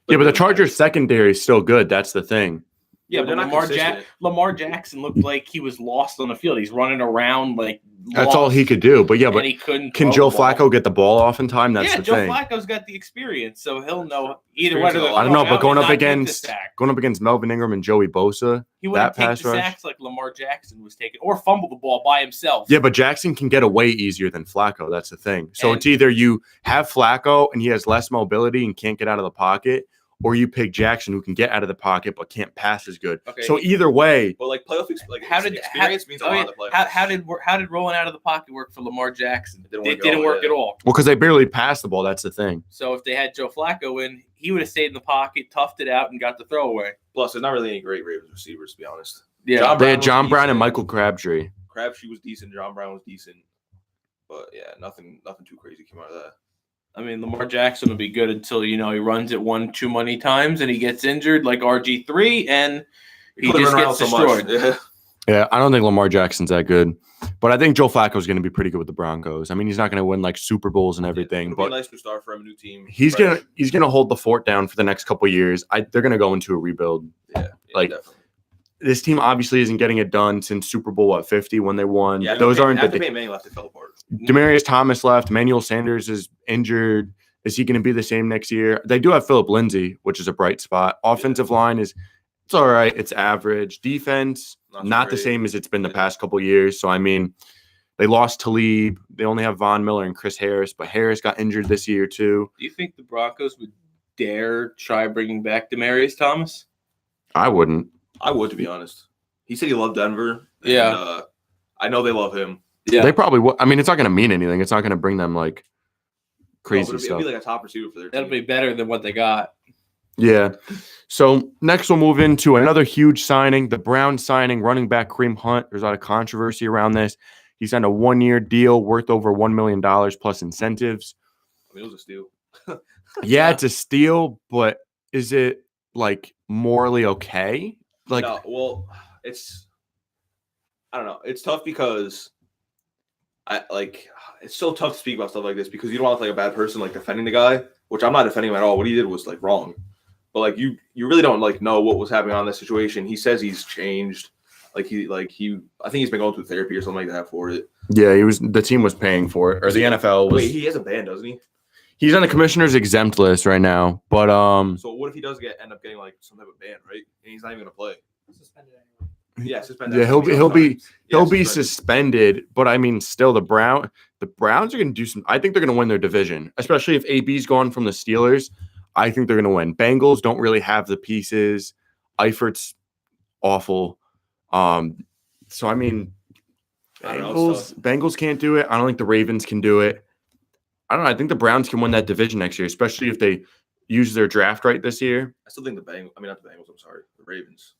Yeah, but the Chargers secondary is still good. That's the thing.
Yeah,
They're
but
not consistent.
Lamar Jackson looked like he was lost on the field. He's running around like
That's all he could do. But yeah,
and
but
he couldn't.
can
throw
Joe
the ball.
Flacco get the ball off in time? That's
yeah,
the
Joe
thing.
Flacco's got the experience, so he'll know either
Experience
whether
is
they're
all.
I don't know,
throwing
but
out,
going
he's
up
not good to
against
sack.
Melvin Ingram and Joey Bosa,
He wouldn't
that
take
pass
the
rush.
sacks like Lamar Jackson was taking, or fumble the ball by himself.
Yeah, but Jackson can get away easier than Flacco. That's the thing. So
And-
it's either you have Flacco and he has less mobility and can't get out of the pocket, or you pick Jackson who can get out of the pocket but can't pass as good.
Okay.
So either way,
But like playoff experience means a lot in the playoffs.
how did rolling out of the pocket work for Lamar Jackson?
It didn't
It
work
didn't
at all,
work
yeah.
at all.
well, because they barely passed the ball. That's the thing.
So if they had Joe Flacco in, he would have stayed in the pocket, toughed it out, and got the throwaway.
Plus, there's not really any great Ravens receivers to be honest.
Yeah,
John
They
Brown
had
was
John Brown and
decent.
Michael Crabtree.
Crabtree was decent. John Brown was decent. But yeah, nothing too crazy came out of that.
I mean, Lamar Jackson will be good until he runs it one too many times and he gets injured like RG3 and he
couldn't
just
run
gets
around so much.
destroyed.
Yeah.
Yeah, I don't think Lamar Jackson's that good. But I think Joe Flacco is going to be pretty good with the Broncos. I mean, he's not going to win like Super Bowls and everything,
It'll be a
but
nice new start for him, a new team.
he's
fresh.
gonna hold the fort down for the next couple of years. They're gonna go into a rebuild.
Yeah,
like,
definitely.
This team obviously isn't getting it done since Super Bowl 50 when they won.
Yeah,
Those aren't
after
the
Peyton Manning left, it fell apart.
Demarius Thomas left. Emmanuel Sanders is injured. Is he going to be the same next year? They do have Philip Lindsay, which is a bright spot. Offensive line it's all right. It's average. Defense, not the
great.
same as it's been the past couple of years. So, I mean, they lost Talib. They only have Von Miller and Chris Harris, but Harris got injured this year too.
Do you think the Broncos would dare try bringing back Demarius Thomas?
I wouldn't.
I would, to be honest. He said he loved Denver.
Yeah.
And, I know they love him.
Yeah.
They probably would. I mean, it's not going to mean anything. It's not going to bring them like crazy
It'll
stuff.
be like a top receiver for their
That'll
team.
be better than what they got.
Yeah. So next we'll move into another huge signing, the Browns signing running back Kareem Hunt. There's a lot of controversy around this. He signed a 1-year deal worth over $1 million plus incentives.
I mean, it was a steal.
Yeah, it's a steal, but is it like morally okay? Like,
No, well, I don't know. It's tough because it's so tough to speak about stuff like this because you don't want to look like a bad person like defending the guy, which I'm not defending him at all. What he did was like wrong. But like you really don't like know what was happening on this situation. He says he's changed. I think he's been going through therapy or something like that for it.
yeah, the team was paying for it, or the NFL was.
Wait, he has a ban, doesn't he?
He's on the commissioner's exempt list right now, but
So what if he does end up getting like some type of ban, right? And he's not even gonna play.
Suspended anyway.
Yeah, suspended.
yeah, he'll be
Yeah,
suspended. But I mean, still, the Browns are going to do some. I think they're going to win their division, especially if AB's gone from the Steelers. I think they're going to win. Bengals don't really have the pieces. Eifert's awful. So I mean,
I don't know, it's
Bengals can't do it. I don't think the Ravens can do it. I don't know. I think the Browns can win that division next year, especially if they use their draft right this year.
I still think not the Bengals. I'm sorry, the Ravens.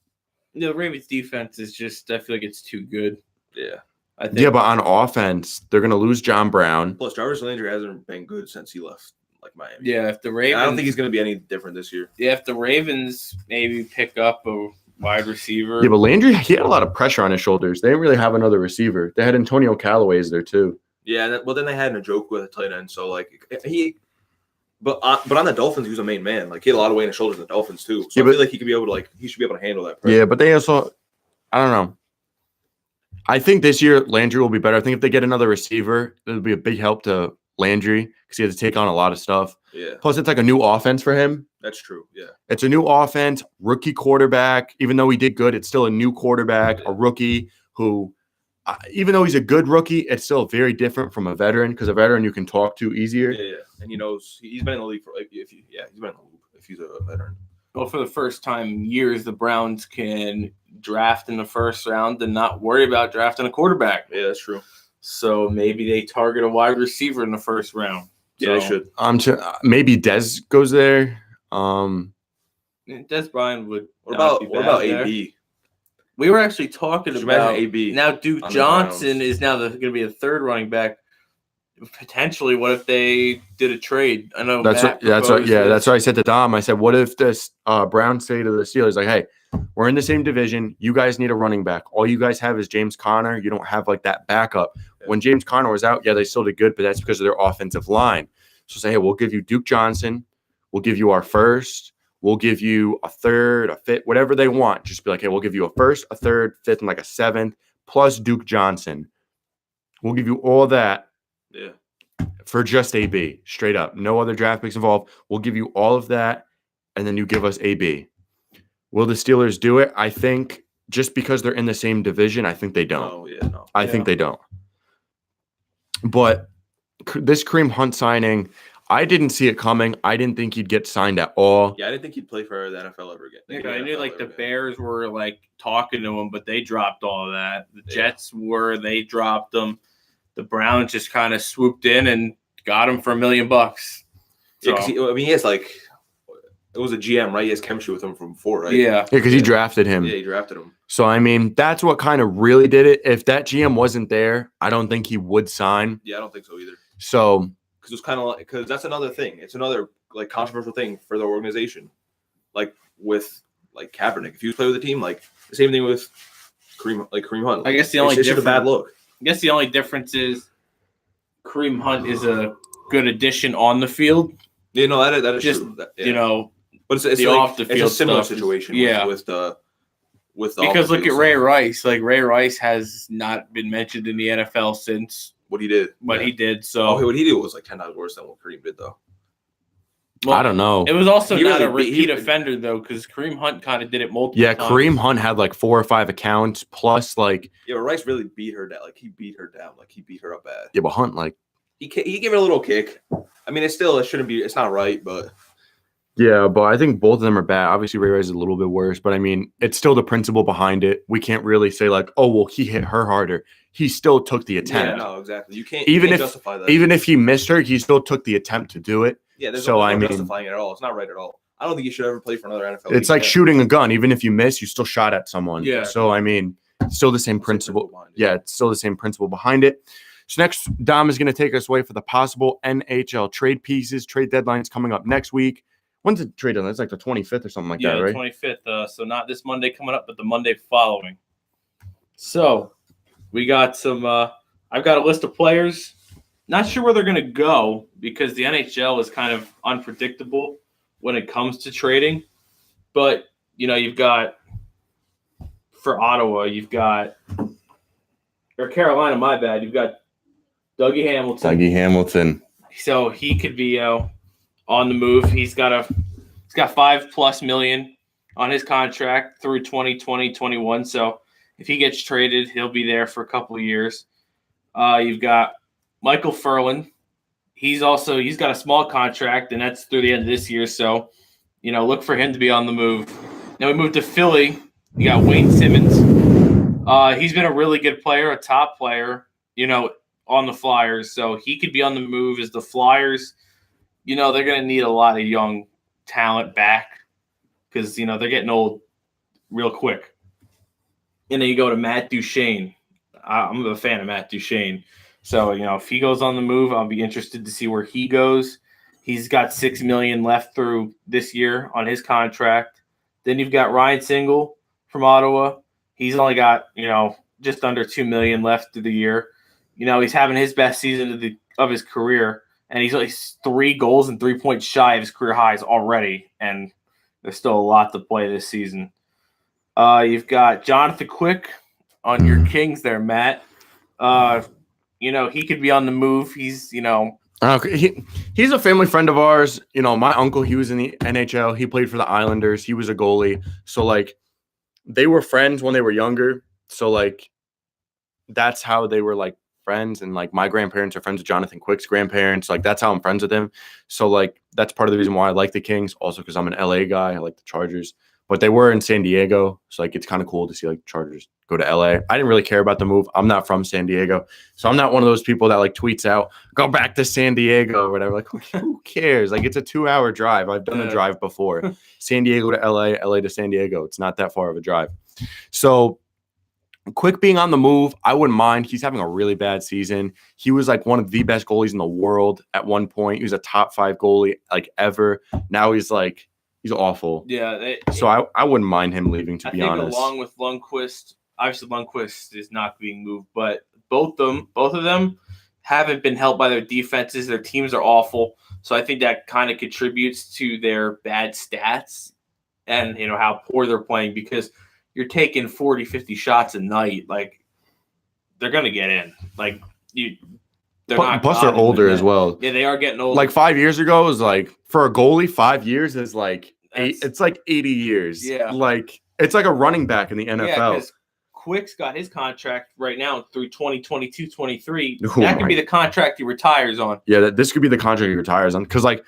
The Ravens defense is just, I feel like it's too good.
Yeah.
I think.
Yeah, but on offense, they're going to lose John Brown.
Plus, Jarvis Landry hasn't been good since he left like Miami.
Yeah, if the Ravens,
I don't think he's going to be any different this year.
Yeah, if the Ravens maybe pick up a wide receiver.
Yeah, but Landry, he had a lot of pressure on his shoulders. They didn't really have another receiver. They had Antonio Callaway's there too.
Yeah, well, then they had Njoku with a tight end, so like but on the Dolphins, he was a main man. Like he had a lot of weight on his shoulders in the Dolphins too. So
Yeah,
I feel like he should be able to handle that pressure.
Yeah, but they also, I don't know. I think this year Landry will be better. I think if they get another receiver, it'll be a big help to Landry because he has to take on a lot of stuff.
Yeah,
Plus, it's like a new offense for him.
that's true. Yeah,
It's a new offense, rookie quarterback. Even though he did good, it's still a new quarterback, a rookie who, even though he's a good rookie, it's still very different from a veteran because a veteran you can talk to easier.
yeah, and he knows he's been in the league for he's been in the loop if he's a veteran.
Well, for the first time in years, the Browns can draft in the first round and not worry about drafting a quarterback.
Yeah, that's true.
So maybe they target a wide receiver in the first round.
Yeah,
So,
they should.
Maybe Dez goes there.
Des Bryant would.
What
not be
about
bad there.
AB?
We were actually talking
Just
about
imagine AB
now. Duke
on the
Johnson
Browns.
is now going to be a third running back. Potentially, what if they did a trade? I know
That's
Matt
what, that's what,
proposed
yeah.
this.
That's what I said to Dom. I said, what if this Browns say to the Steelers, like, hey, we're in the same division. You guys need a running back. All you guys have is James Conner. You don't have like that backup.
Yeah.
When James Conner was out, yeah, they still did good, but that's because of their offensive line. So say, hey, we'll give you Duke Johnson. We'll give you our first. We'll give you a third, a fifth, whatever they want. Just be like, hey, we'll give you a first, a third, fifth, and like a seventh, plus Duke Johnson. We'll give you all that.
Yeah.
For just AB, straight up. No other draft picks involved. We'll give you all of that, and then you give us AB. Will the Steelers do it? I think just because they're in the same division, I think they don't.
No, yeah, no.
I think they don't. But this Kareem Hunt signing, I didn't see it coming. I didn't think he'd get signed at all.
Yeah, I didn't think he'd play for the NFL ever again.
Yeah, I knew like the Bears were like talking to him, but they dropped all of that. The
Yeah.
Jets they dropped them. The Browns just kind of swooped in and got him for $1 million.
Yeah,
So,
because he has like it was a GM, right? He has chemistry with him from before, right?
yeah.
Because he drafted him.
Yeah, he drafted him.
So, I mean, that's what kind of really did it. If that GM wasn't there, I don't think he would sign.
Yeah, I don't think so either.
So,
Because it's kind of like because that's another thing. It's another like controversial thing for the organization, like with like Kaepernick. If he was playing with the team, like the same thing with Kareem Hunt.
I guess the only
it's just a bad look.
I guess the only difference is Kareem Hunt is a good addition on the field.
You know that is
Just,
true. Yeah.
You know,
but it's
the
like,
off the
it's a
field
similar
stuff is-
situation.
yeah.
with the
because look at
off-the-field
Ray
stuff.
Rice. Like Ray Rice has not been mentioned in the NFL since
What he did,
what
yeah.
he did. So
what he did was like 10 times worse than what Kareem did, though.
well,
I don't know.
It was also
He
not
really
a repeat
he-
offender though, because Kareem Hunt kind of did it multiple
Yeah,
times.
Kareem Hunt had like 4 or 5 accounts plus like
Yeah, but Rice really beat her down. Like he beat her down. Like he beat her up bad.
yeah, but Hunt like
He gave it a little kick. I mean, it shouldn't be. It's not right, but
yeah, but I think both of them are bad. Obviously, Ray Rice is a little bit worse, but I mean, it's still the principle behind it. We can't really say like, oh well, he hit her harder. He still took the
yeah,
attempt.
no, exactly. You can't
Even
you
if-
can't justify that.
Even if he missed her, he still took the attempt to do it.
yeah, there's
so,
no
I mean-
justifying it at all. It's not right at all. I don't think you should ever play for another NFL.
It's
team
like
again.
shooting a gun. Even if you miss, you still shot at someone.
Yeah.
So I mean, it's still the same
Same
principle.
behind it.
Yeah, it's still the same principle behind it. So next, Dom is going to take us away for the possible NHL trade pieces. Trade deadline's coming up next week. When's the trade deadline? It's like the 25th or something like
Yeah,
that,
the
right?
25th. So not this Monday coming up, but the Monday following. So we got some. I've got a list of players. Not sure where they're going to go because the NHL is kind of unpredictable when it comes to trading. But you've got for Ottawa, or Carolina. My bad. You've got Dougie Hamilton.
Dougie Hamilton.
So he could be on the move. He's got $5+ million on his contract through 2020-21. So if he gets traded, he'll be there for a couple of years. You've got Michael Furlan. He's got a small contract, and that's through the end of this year. So, look for him to be on the move. Now we move to Philly. You got Wayne Simmons. He's been a really good player, a top player, on the Flyers. So he could be on the move as the Flyers. They're going to need a lot of young talent back because, they're getting old real quick. And then you go to Matt Duchene. I'm a fan of Matt Duchene. So, if he goes on the move, I'll be interested to see where he goes. He's got $6 million left through this year on his contract. Then you've got Ryan Single from Ottawa. He's only got, just under $2 million left through the year. He's having his best season of his career, and he's like 3 goals and 3 points shy of his career highs already, and there's still a lot to play this season. You've got Jonathan Quick on your Kings there, Matt. He could be on the move. He's,
Okay. He's a family friend of ours. My uncle, he was in the NHL. He played for the Islanders. He was a goalie. So, like, they were friends when they were younger. So, like, that's how they were, like, friends. And, like, my grandparents are friends with Jonathan Quick's grandparents. Like, that's how I'm friends with him. So, like, that's part of the reason why I like the Kings. Also because I'm an LA guy. I like the Chargers. But they were in San Diego. So, like, it's kind of cool to see, like, Chargers go to LA. I didn't really care about the move. I'm not from San Diego. So I'm not one of those people that, like, tweets out, go back to San Diego or whatever. Like, who cares? Like, it's a 2-hour drive. I've done the drive before. San Diego to LA, LA to San Diego. It's not that far of a drive. So Quick being on the move, I wouldn't mind. He's having a really bad season. He was, like, one of the best goalies in the world at one point. He was a top 5 goalie, like, ever. Now he's, like, he's awful.
Yeah.
So I wouldn't mind him leaving, to be honest.
Along with Lundqvist, obviously Lundqvist is not being moved, but both of them haven't been helped by their defenses. Their teams are awful. So I think that kind of contributes to their bad stats and, how poor they're playing, because you're taking 40, 50 shots a night. Like, they're going to get in. Like,
plus they're older as well.
Yeah, they are getting older.
Like 5 years ago is like, for a goalie, 5 years is like it's like 80 years.
Yeah.
Like, it's like a running back in the NFL.
Yeah, because Quick's got his contract right now through 2022, 23. That could be the contract he retires on.
Yeah, this could be the contract he retires on. Because, like,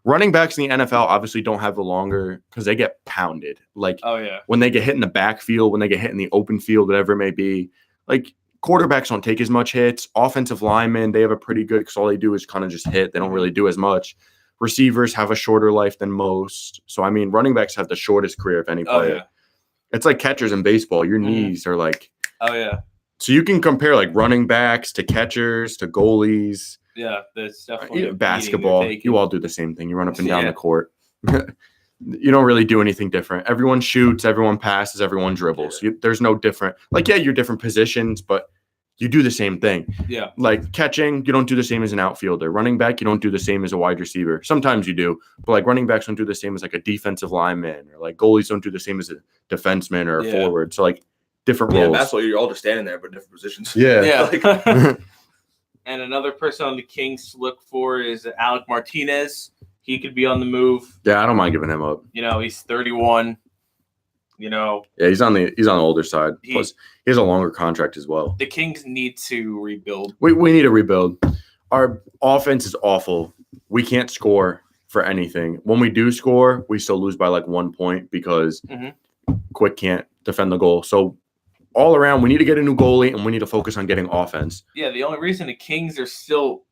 running backs in the NFL obviously don't have the longer, because they get pounded. Like, when they get hit in the backfield, when they get hit in the open field, whatever it may be. Like, quarterbacks don't take as much hits. Offensive linemen, they have a pretty good, because all they do is kind of just hit. They don't really do as much. Receivers have a shorter life than most. So, I mean, running backs have the shortest career of any player.
Yeah.
It's like catchers in baseball. Your knees are like.
Oh, yeah.
So you can compare, like, running backs to catchers to goalies.
Yeah, that's definitely
basketball. You all do the same thing. You run up and down the court. You don't really do anything different. Everyone shoots, everyone passes, everyone dribbles. There's no different. Like, yeah, you're different positions, but you do the same thing.
Yeah.
Like, catching, you don't do the same as an outfielder. Running back, you don't do the same as a wide receiver. Sometimes you do, but, like, running backs don't do the same as, like, a defensive lineman, or, like, goalies don't do the same as a defenseman or a forward. So, like, different roles.
Yeah, that's why you're all just standing there, but different positions.
Yeah.
Yeah. And another person on the Kings to look for is Alec Martinez. He could be on the move.
Yeah, I don't mind giving him up.
He's 31.
Yeah, he's on the older side. Plus, he has a longer contract as well.
The Kings need to rebuild.
We need to rebuild. Our offense is awful. We can't score for anything. When we do score, we still lose by like 1 point because Quick can't defend the goal. So all around, we need to get a new goalie and we need to focus on getting offense.
Yeah, the only reason the Kings are still,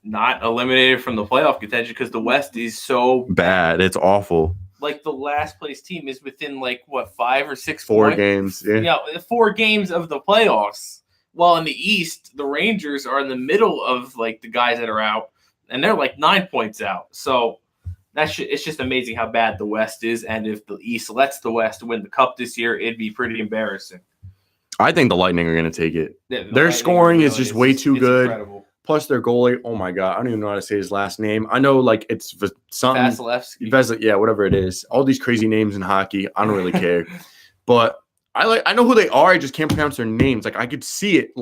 not eliminated from the playoff contention because the West is so
bad. It's awful.
Like, the last place team is within 5 or 6
4
points?
games. Yeah.
4 games of the playoffs. While in the East, the Rangers are in the middle of the guys that are out, and they're 9 points out. So it's just amazing how bad the West is. And if the East lets the West win the Cup this year, it'd be pretty embarrassing.
I think the Lightning are going to take it. Their scoring is just way too good.
Incredible.
Plus their goalie, oh my God, I don't even know how to say his last name. I know it's something.
Vasilevsky.
Yeah, whatever it is. All these crazy names in hockey, I don't really care. But I know who they are. I just can't pronounce their names. I could see it.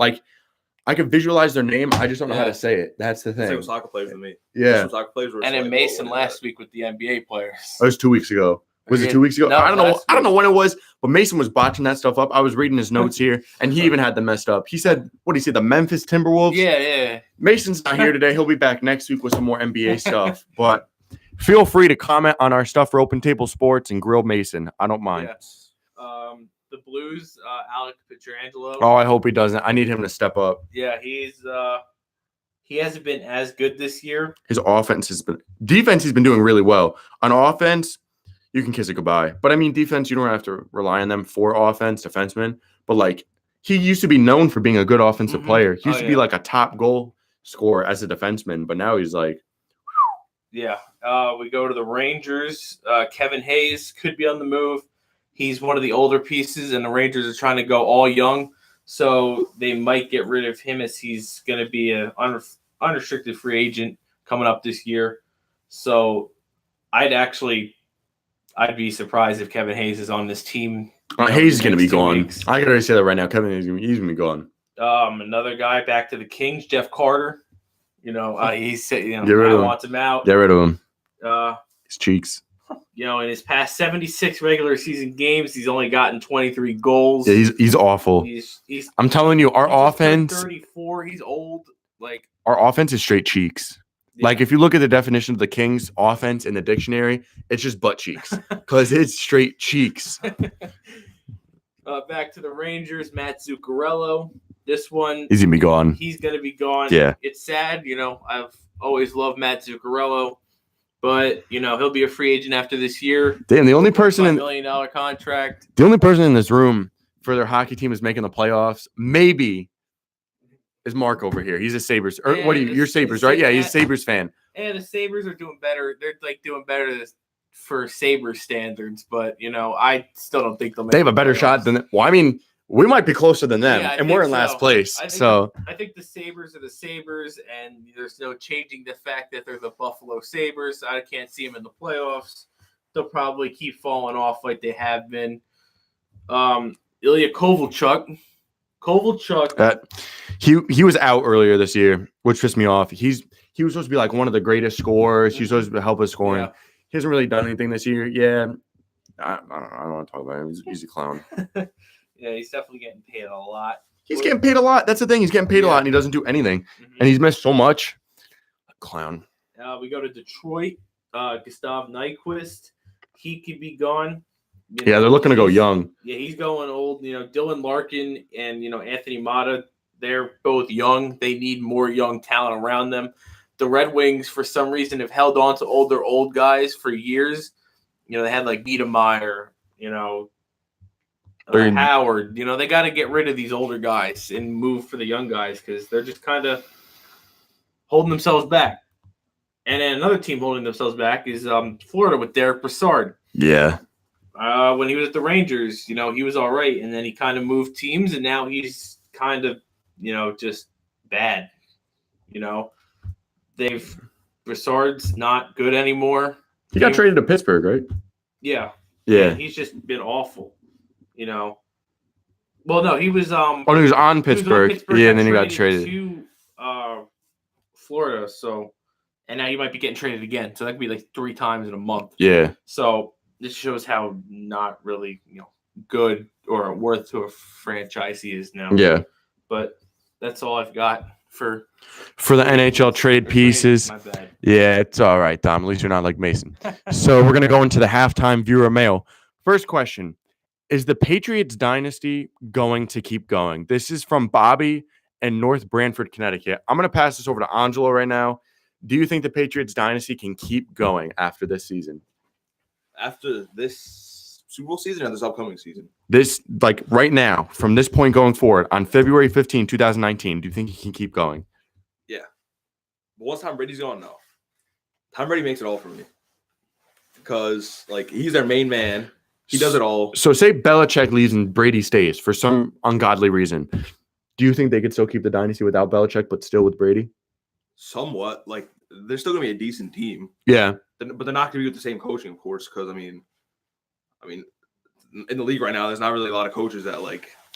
I could visualize their name. I just don't know how to say it. That's the thing.
Same with soccer players than me.
Yeah.
Soccer players were
and then Mason last week with the NBA players.
That was 2 weeks ago. Was it 2 weeks ago?
No,
I don't know when it was, but Mason was botching that stuff up. I was reading his notes here, and he even had them messed up. He said, what did he say, the Memphis Timberwolves?
Yeah.
Mason's not here today. He'll be back next week with some more NBA stuff. But feel free to comment on our stuff for Open Table Sports and grill Mason. I don't mind.
Yes. The Blues, Alec Pietrangelo.
Oh, I hope he doesn't. I need him to step up.
Yeah, he hasn't been as good this year.
His defense he's been doing really well. On offense, you can kiss it goodbye. But I mean, defense, you don't have to rely on them for offense, defensemen. But he used to be known for being a good offensive player. He used to be a top goal scorer as a defenseman, but now he's
Yeah. We go to the Rangers. Kevin Hayes could be on the move. He's one of the older pieces, and the Rangers are trying to go all young. So they might get rid of him as he's going to be an unrestricted free agent coming up this year. So I'd be surprised if Kevin Hayes is on this team
Hayes is going to be
next 2
gone.
weeks.
I can already say that right now. Kevin Hayes, he's going to be gone.
Another guy back to the Kings, Jeff Carter. He said,
Get rid of
Matt
him.
wants him out.
Get rid of him.
Uh,
His cheeks.
in his past 76 regular season games, he's only gotten 23 goals.
Yeah, he's awful.
He's
I'm telling you, our
he just turned
offense,
34. He's old. Like,
our offense is straight cheeks.
yeah.
Like, if you look at the definition of the Kings offense in the dictionary, it's just butt cheeks because it's straight cheeks.
Back to the Rangers, Matt Zuccarello. This one,
He's going to be gone.
he's going to be gone.
Yeah.
It's sad. I've always loved Matt Zuccarello, but, he'll be a free agent after this year.
Damn, the only person
$1 million contract.
in this room for their hockey team is making the playoffs. Maybe is Mark over here. He's a Sabres. Or
Yeah,
what are you? You're
the
Sabres, right? Yeah, he's a
Sabres.
Sabres fan.
And the Sabres are doing better. They're doing better for Sabres standards, but I still don't think they'll make
They have a
the
better shot
playoffs.
than. Well, I mean, we might be closer than them,
Yeah, I
and we're in
think
last
so.
place.
I think the Sabres are the Sabres, and there's no changing the fact that they're the Buffalo Sabres. I can't see them in the playoffs. They'll probably keep falling off like they have been. Ilya Kovalchuk.
He was out earlier this year, which pissed me off. He was supposed to be like one of the greatest scorers. He's supposed to help us scoring.
Yeah.
He hasn't really done anything this year. Yeah, I don't want to talk about him. He's a clown.
Yeah, he's definitely getting paid a lot.
He's getting paid a lot. That's the thing. He's getting paid a lot, and he doesn't do anything.
Mhm.
And he's missed so much. Clown.
We go to Detroit. Gustav Nyquist. He could be gone.
Yeah, they're looking to go young.
Yeah, he's going old. Dylan Larkin and Anthony Mata, they're both young. They need more young talent around them. The Red Wings, for some reason, have held on to old guys for years. They had like Niedermeyer, Howard. They got to get rid of these older guys and move for the young guys because they're just kind of holding themselves back. And then another team holding themselves back is Florida with Derek Brassard.
Yeah.
When he was at the Rangers, he was all right, and then he kind of moved teams, and now he's kind of, just bad. Brassard's not good anymore.
He got traded to Pittsburgh, right?
Yeah.
Yeah.
He's just been awful. Well, no, he was.
He was on Pittsburgh. Yeah, and then he got traded
to Florida. So, and now he might be getting traded again. So that could be like 3 times in a month.
Yeah.
So this shows how not really, good or worth to a franchise he is now.
Yeah.
But that's all I've got for
the NHL trade pieces.
My bad.
Yeah, it's all right, Dom. At least you're not like Mason. So we're going to go into the halftime viewer mail. First question. Is the Patriots dynasty going to keep going? This is from Bobby in North Branford, Connecticut. I'm going to pass this over to Angelo right now. Do you think the Patriots dynasty can keep going after this season?
After this Super Bowl season or this upcoming season?
This, like right now, from this point going forward, on February 15, 2019, do you think he can keep going?
Yeah. But once Tom Brady's gone, no. Tom Brady makes it all for me. Because, he's their main man. He does it all.
So say Belichick leaves and Brady stays for some ungodly reason. Do you think they could still keep the dynasty without Belichick, but still with Brady?
Somewhat. They're still going to be a decent team.
Yeah.
But they're not going to be with the same coaching, of course, because, I mean, in the league right now, there's not really a lot of coaches that,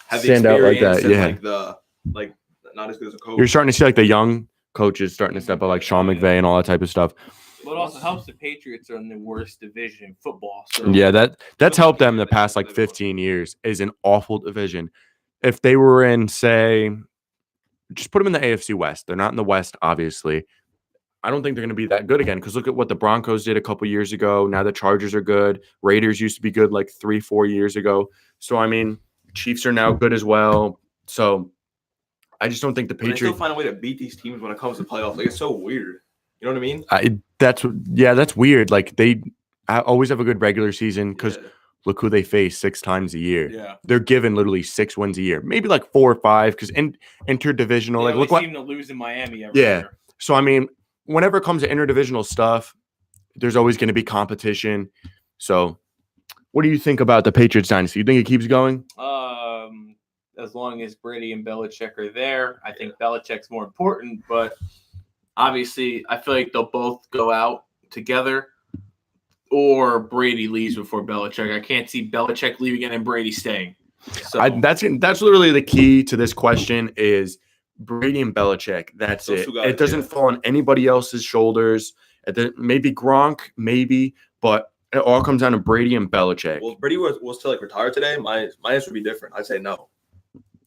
have the
Stand out like
experience
that,
and, not as good as a coach.
You're starting to see, the young coaches starting to step up, like Sean McVay and all that type of stuff.
But it also helps the Patriots are in the worst division in football. So
Yeah, that's helped them the past 15 years. Is an awful division. If they were in, say, just put them in the AFC West. They're not in the West, obviously. I don't think they're going to be that good again because look at what the Broncos did a couple years ago. Now the Chargers are good. Raiders used to be good 3-4 years ago. So, Chiefs are now good as well. So, I just don't think the Patriots.
They still find a way to beat these teams when it comes to playoffs. It's so weird. You know what I mean?
That's weird. They always have a good regular season because look who they face 6 times a year.
Yeah.
They're given literally 6 wins a year, maybe 4 or 5 because interdivisional.
Look what seem to lose in Miami every year.
So whenever it comes to interdivisional stuff, there's always going to be competition. So, what do you think about the Patriots dynasty? You think it keeps going?
As long as Brady and Belichick are there, I think Belichick's more important, but obviously, I feel like they'll both go out together. or Brady leaves before Belichick. I can't see Belichick leaving and then Brady staying. So
That's literally the key to this question is Brady and Belichick. That's
Those
it.
two guys,
It doesn't
yeah.
fall on anybody else's shoulders. Maybe Gronk, maybe, but it all comes down to Brady and Belichick.
Well, if Brady was to like retire today, my answer would be different. I'd say no.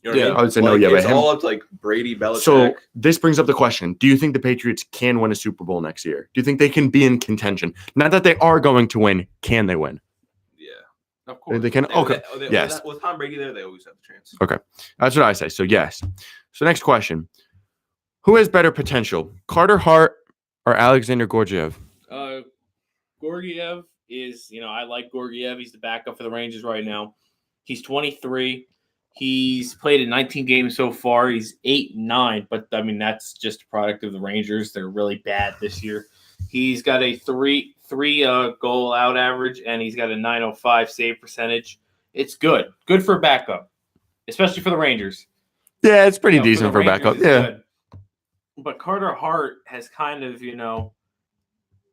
You know what I mean?
I would say no, yeah,
It's
but him.
all up to like Brady, Belichick.
So this brings up the question: do you think the Patriots can win a Super Bowl next year? Do you think they can be in contention? Not that they are going to win. Can they win?
yeah,
of course.
They can. Okay. Yes.
With Tom Brady there, they always have a chance.
Okay. That's what I say. So yes. So next question: who has better potential, Carter Hart or Alexander Gorgiev?
Gorgiev is, I like Gorgiev. He's the backup for the Rangers right now. He's 23. He's played in 19 games so far. He's 8-9, but I mean that's just a product of the Rangers. They're really bad this year. He's got a three goal out average, and he's got a .905 save percentage. It's good for a backup, especially for the Rangers.
Yeah, it's pretty
For
decent
the
for backup.
Rangers,
Yeah.
good. But Carter Hart has kind of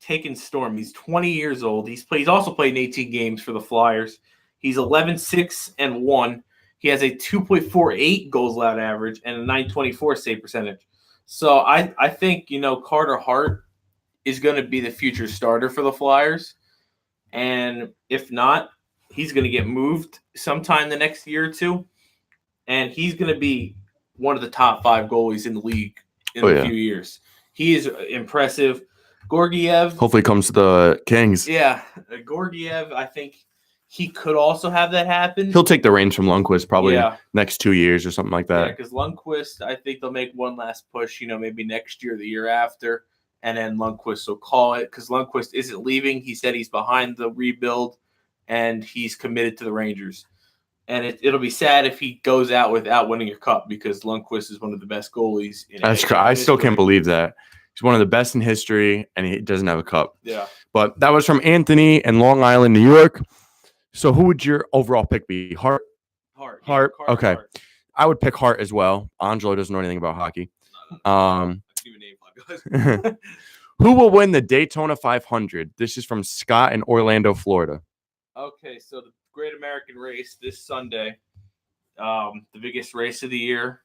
taken storm. He's 20 years old. He's also played in 18 games for the Flyers. He's 11-6-1. He has a 2.48 goals allowed average and a .924 save percentage. So I think, Carter Hart is going to be the future starter for the Flyers. And if not, he's going to get moved sometime the next year or two. And he's going to be one of the top 5 goalies in the league in a few years. He is impressive. Gorgiev.
Hopefully comes to the Kings.
Yeah. Gorgiev, I think he could also have that happen.
He'll take the reins from Lundqvist probably next 2 years or something like that.
Yeah, because Lundqvist, I think they'll make one last push, maybe next year or the year after, and then Lundqvist will call it because Lundqvist isn't leaving. He said he's behind the rebuild, and he's committed to the Rangers. And it'll be sad if he goes out without winning a cup because Lundqvist is one of the best goalies in NHL
I still
history.
can't believe that. He's one of the best in history, and he doesn't have a cup.
Yeah.
But that was from Anthony in Long Island, New York. So who would your overall pick be? Hart?
Hart.
Yeah, okay.
Hart.
I would pick Hart as well. Angelo doesn't know anything about hockey.
I can't even name 5 guys.
Who will win the Daytona 500? This is from Scott in Orlando, Florida.
Okay, so the Great American Race this Sunday, the biggest race of the year.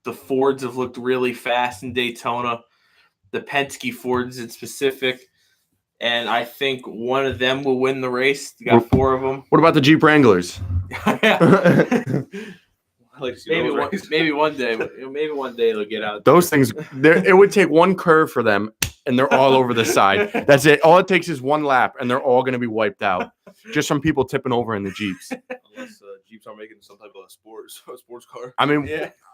The Fords have looked really fast in Daytona, the Penske Fords in specific, and I think one of them will win the race. You got 4 of them.
What about the Jeep Wranglers?
Maybe one day they'll get out.
Those things, it would take one curve for them, and they're all over the side. That's it. All it takes is one lap, and they're all going to be wiped out just from people tipping over in the Jeeps.
Unless Jeeps are making some type of sports car.
I mean,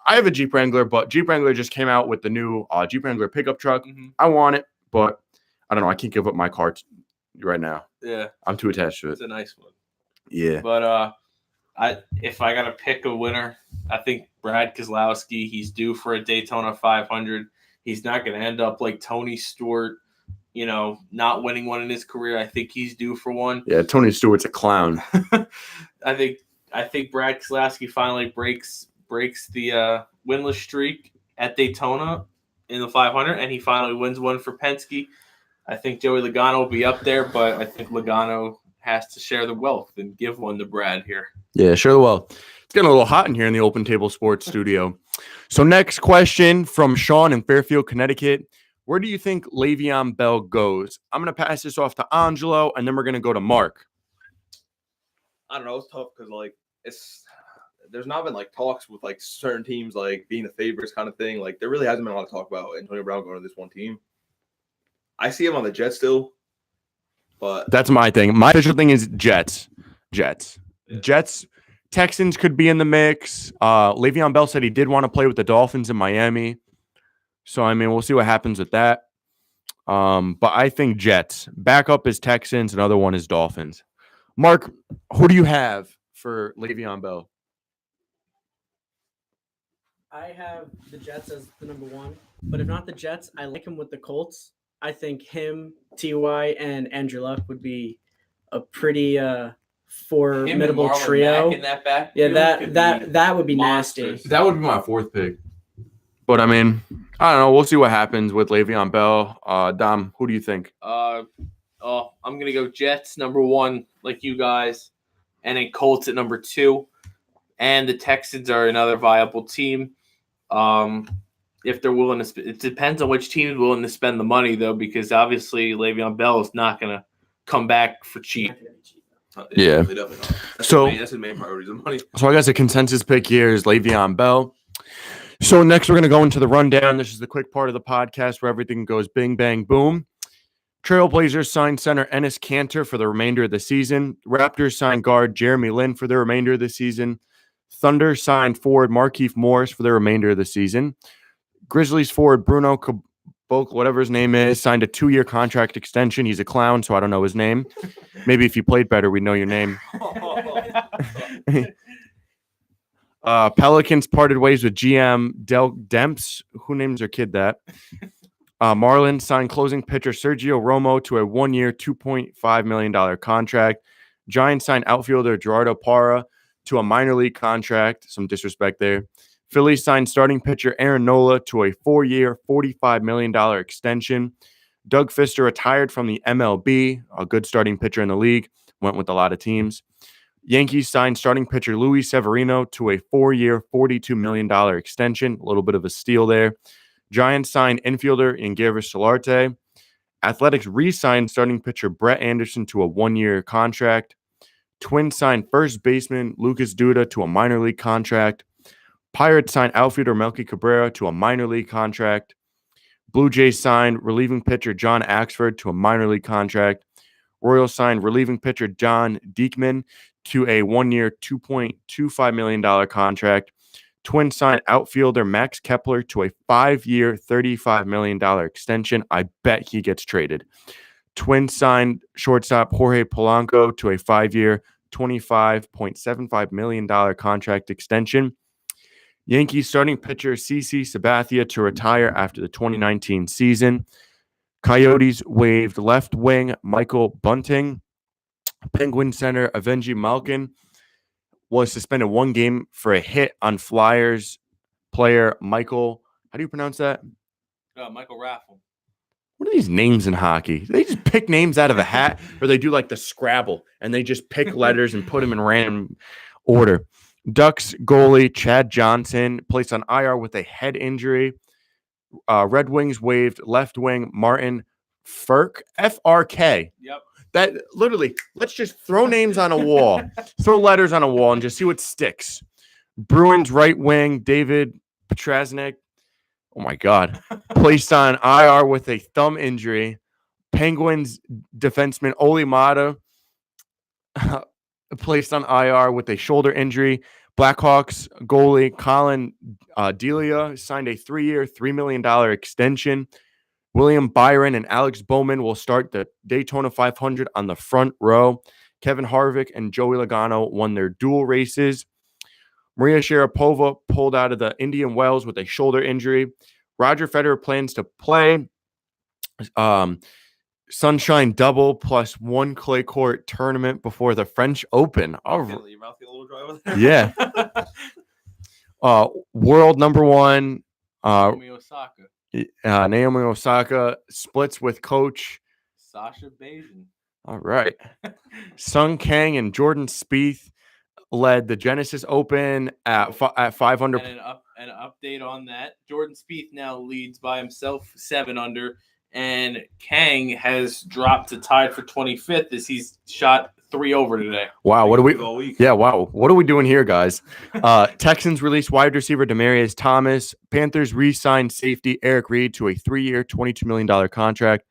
I have a Jeep Wrangler, but Jeep Wrangler just came out with the new Jeep Wrangler pickup truck.
Mm-hmm.
I want it, but I don't know. I can't give up my car right now.
Yeah,
I'm too attached to it.
It's a nice one.
Yeah,
but if I gotta pick a winner, I think Brad Keselowski. He's due for a Daytona 500. He's not going to end up like Tony Stewart, not winning one in his career. I think he's due for one.
Yeah, Tony Stewart's a clown.
I think Brad Keselowski finally breaks the winless streak at Daytona in the 500, and he finally wins one for Penske. I think Joey Logano will be up there, but I think Logano has to share the wealth and give one to Brad here.
Yeah, sure will. It's getting a little hot in here in the Open Table Sports studio. So next question from Sean in Fairfield, Connecticut. Where do you think Le'Veon Bell goes? I'm going to pass this off to Angelo, and then we're going to go to Mark.
I don't know. It's tough because there's not been talks with certain teams being the favorites kind of thing. There really hasn't been a lot of talk about Antonio Brown going to this one team. I see him on the Jets still, but
that's my thing. My official thing is Jets. Yeah. Jets. Texans could be in the mix. Le'Veon Bell said he did want to play with the Dolphins in Miami. So, I mean, we'll see what happens with that. But I think Jets. Backup is Texans. Another one is Dolphins. Mark, who do you have for Le'Veon Bell?
I have the Jets as the number 1. But if not the Jets, I like him with the Colts. I think him, T.Y., and Andrew Luck would be a pretty formidable trio.
In that back
that would be nasty.
That would be my 4th pick. But I mean, I don't know. We'll see what happens with Le'Veon Bell. Dom, who do you think?
I'm gonna go Jets number 1, like you guys, and then Colts at number 2, and the Texans are another viable team. If they're willing to, it depends on which team is willing to spend the money though, because obviously Le'Veon Bell is not gonna come back for cheap.
Yeah.
Definitely not. That's the main priority, the money.
So I guess a consensus pick here is Le'Veon Bell. So next we're going to go into the rundown. This is the quick part of the podcast where everything goes bing, bang, boom. Trailblazers signed center Enes Kanter for the remainder of the season. Raptors signed guard Jeremy Lin for the remainder of the season. Thunder signed forward Markieff Morris for the remainder of the season. Grizzlies forward Bruno Caboclo, whatever his name is, signed a 2-year contract extension. He's a clown, so I don't know his name. Maybe if you played better, we'd know your name. Pelicans parted ways with GM Del Demps. Who names their kid that? Marlins signed closing pitcher Sergio Romo to a 1-year, $2.5 million contract. Giants signed outfielder Gerardo Parra to a minor league contract. Some disrespect there. Phillies signed starting pitcher Aaron Nola to a 4-year, $45 million extension. Doug Fister retired from the MLB, a good starting pitcher in the league. Went with a lot of teams. Yankees signed starting pitcher Luis Severino to a 4-year, $42 million extension. A little bit of a steal there. Giants signed infielder Yangervis Solarte. Athletics re-signed starting pitcher Brett Anderson to a 1-year contract. Twins signed first baseman Lucas Duda to a minor league contract. Pirates signed outfielder Melky Cabrera to a minor league contract. Blue Jays signed relieving pitcher John Axford to a minor league contract. Royals signed relieving pitcher John Diekman to a 1-year, $2.25 million contract. Twins signed outfielder Max Kepler to a 5-year, $35 million extension. I bet he gets traded. Twins signed shortstop Jorge Polanco to a 5-year, $25.75 million contract extension. Yankees starting pitcher CC Sabathia to retire after the 2019 season. Coyotes waived left wing Michael Bunting. Penguin center Avengi Malkin was suspended 1 game for a hit on Flyers player Michael. How do you pronounce that?
Michael Raffle.
What are these names in hockey? They just pick names out of a hat, or they do like the Scrabble and they just pick letters and put them in random order. Ducks goalie Chad Johnson placed on IR with a head injury. Red Wings waived left wing Martin Ferk, F-R-K.
Yep.
That literally, let's just throw names on a wall, throw letters on a wall, and just see what sticks. Bruins right wing David Petrasnik, oh my God, placed on IR with a thumb injury. Penguins defenseman Oli Mata placed on IR with a shoulder injury. Blackhawks goalie Colin Delia signed a 3-year, $3 million extension. William Byron and Alex Bowman will start the Daytona 500 on the front row. Kevin Harvick and Joey Logano won their dual races. Maria Sharapova pulled out of the Indian Wells with a shoulder injury. Roger Federer plans to play Sunshine Double plus 1 clay court tournament before the French Open.
Your mouth get a little dry over there?
Yeah. World number 1.
Naomi Osaka.
Naomi Osaka splits with coach
Sasha Bajan.
All right. Sung Kang and Jordan Spieth led the Genesis Open at 500.
And an update on that. Jordan Spieth now leads by himself 7 under, and Kang has dropped to tied for 25th as he's shot 3 over today.
Wow, what are we?
All week.
Yeah, wow. What are we doing here, guys? Texans released wide receiver Demaryius Thomas. Panthers re-signed safety Eric Reed to a 3-year, $22 million contract.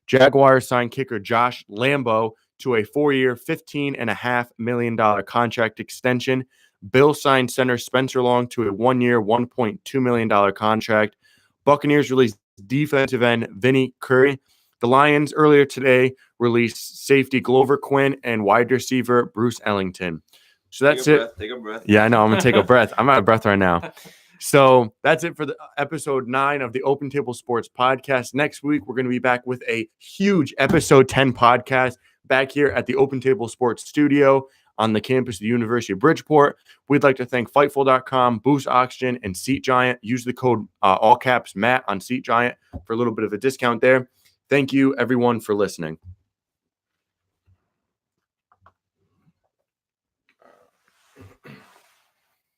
Jaguars signed kicker Josh Lambo to a 4-year, $15.5 million contract extension. Bills signed center Spencer Long to a 1-year, $1.2 million contract. Buccaneers released defensive end Vinny Curry. The Lions earlier today released safety Glover Quinn and wide receiver Bruce Ellington. So that's it.
Take a breath.
Yeah, I know. I'm going to take a breath. I'm out of breath right now. So that's it for the episode 9 of the Open Table Sports podcast. Next week, we're going to be back with a huge episode 10 podcast back here at the Open Table Sports studio. on the campus of the University of Bridgeport. We'd like to thank Fightful.com, Boost Oxygen, and Seat Giant. Use the code all caps Matt on Seat Giant for a little bit of a discount there. Thank you, everyone, for listening.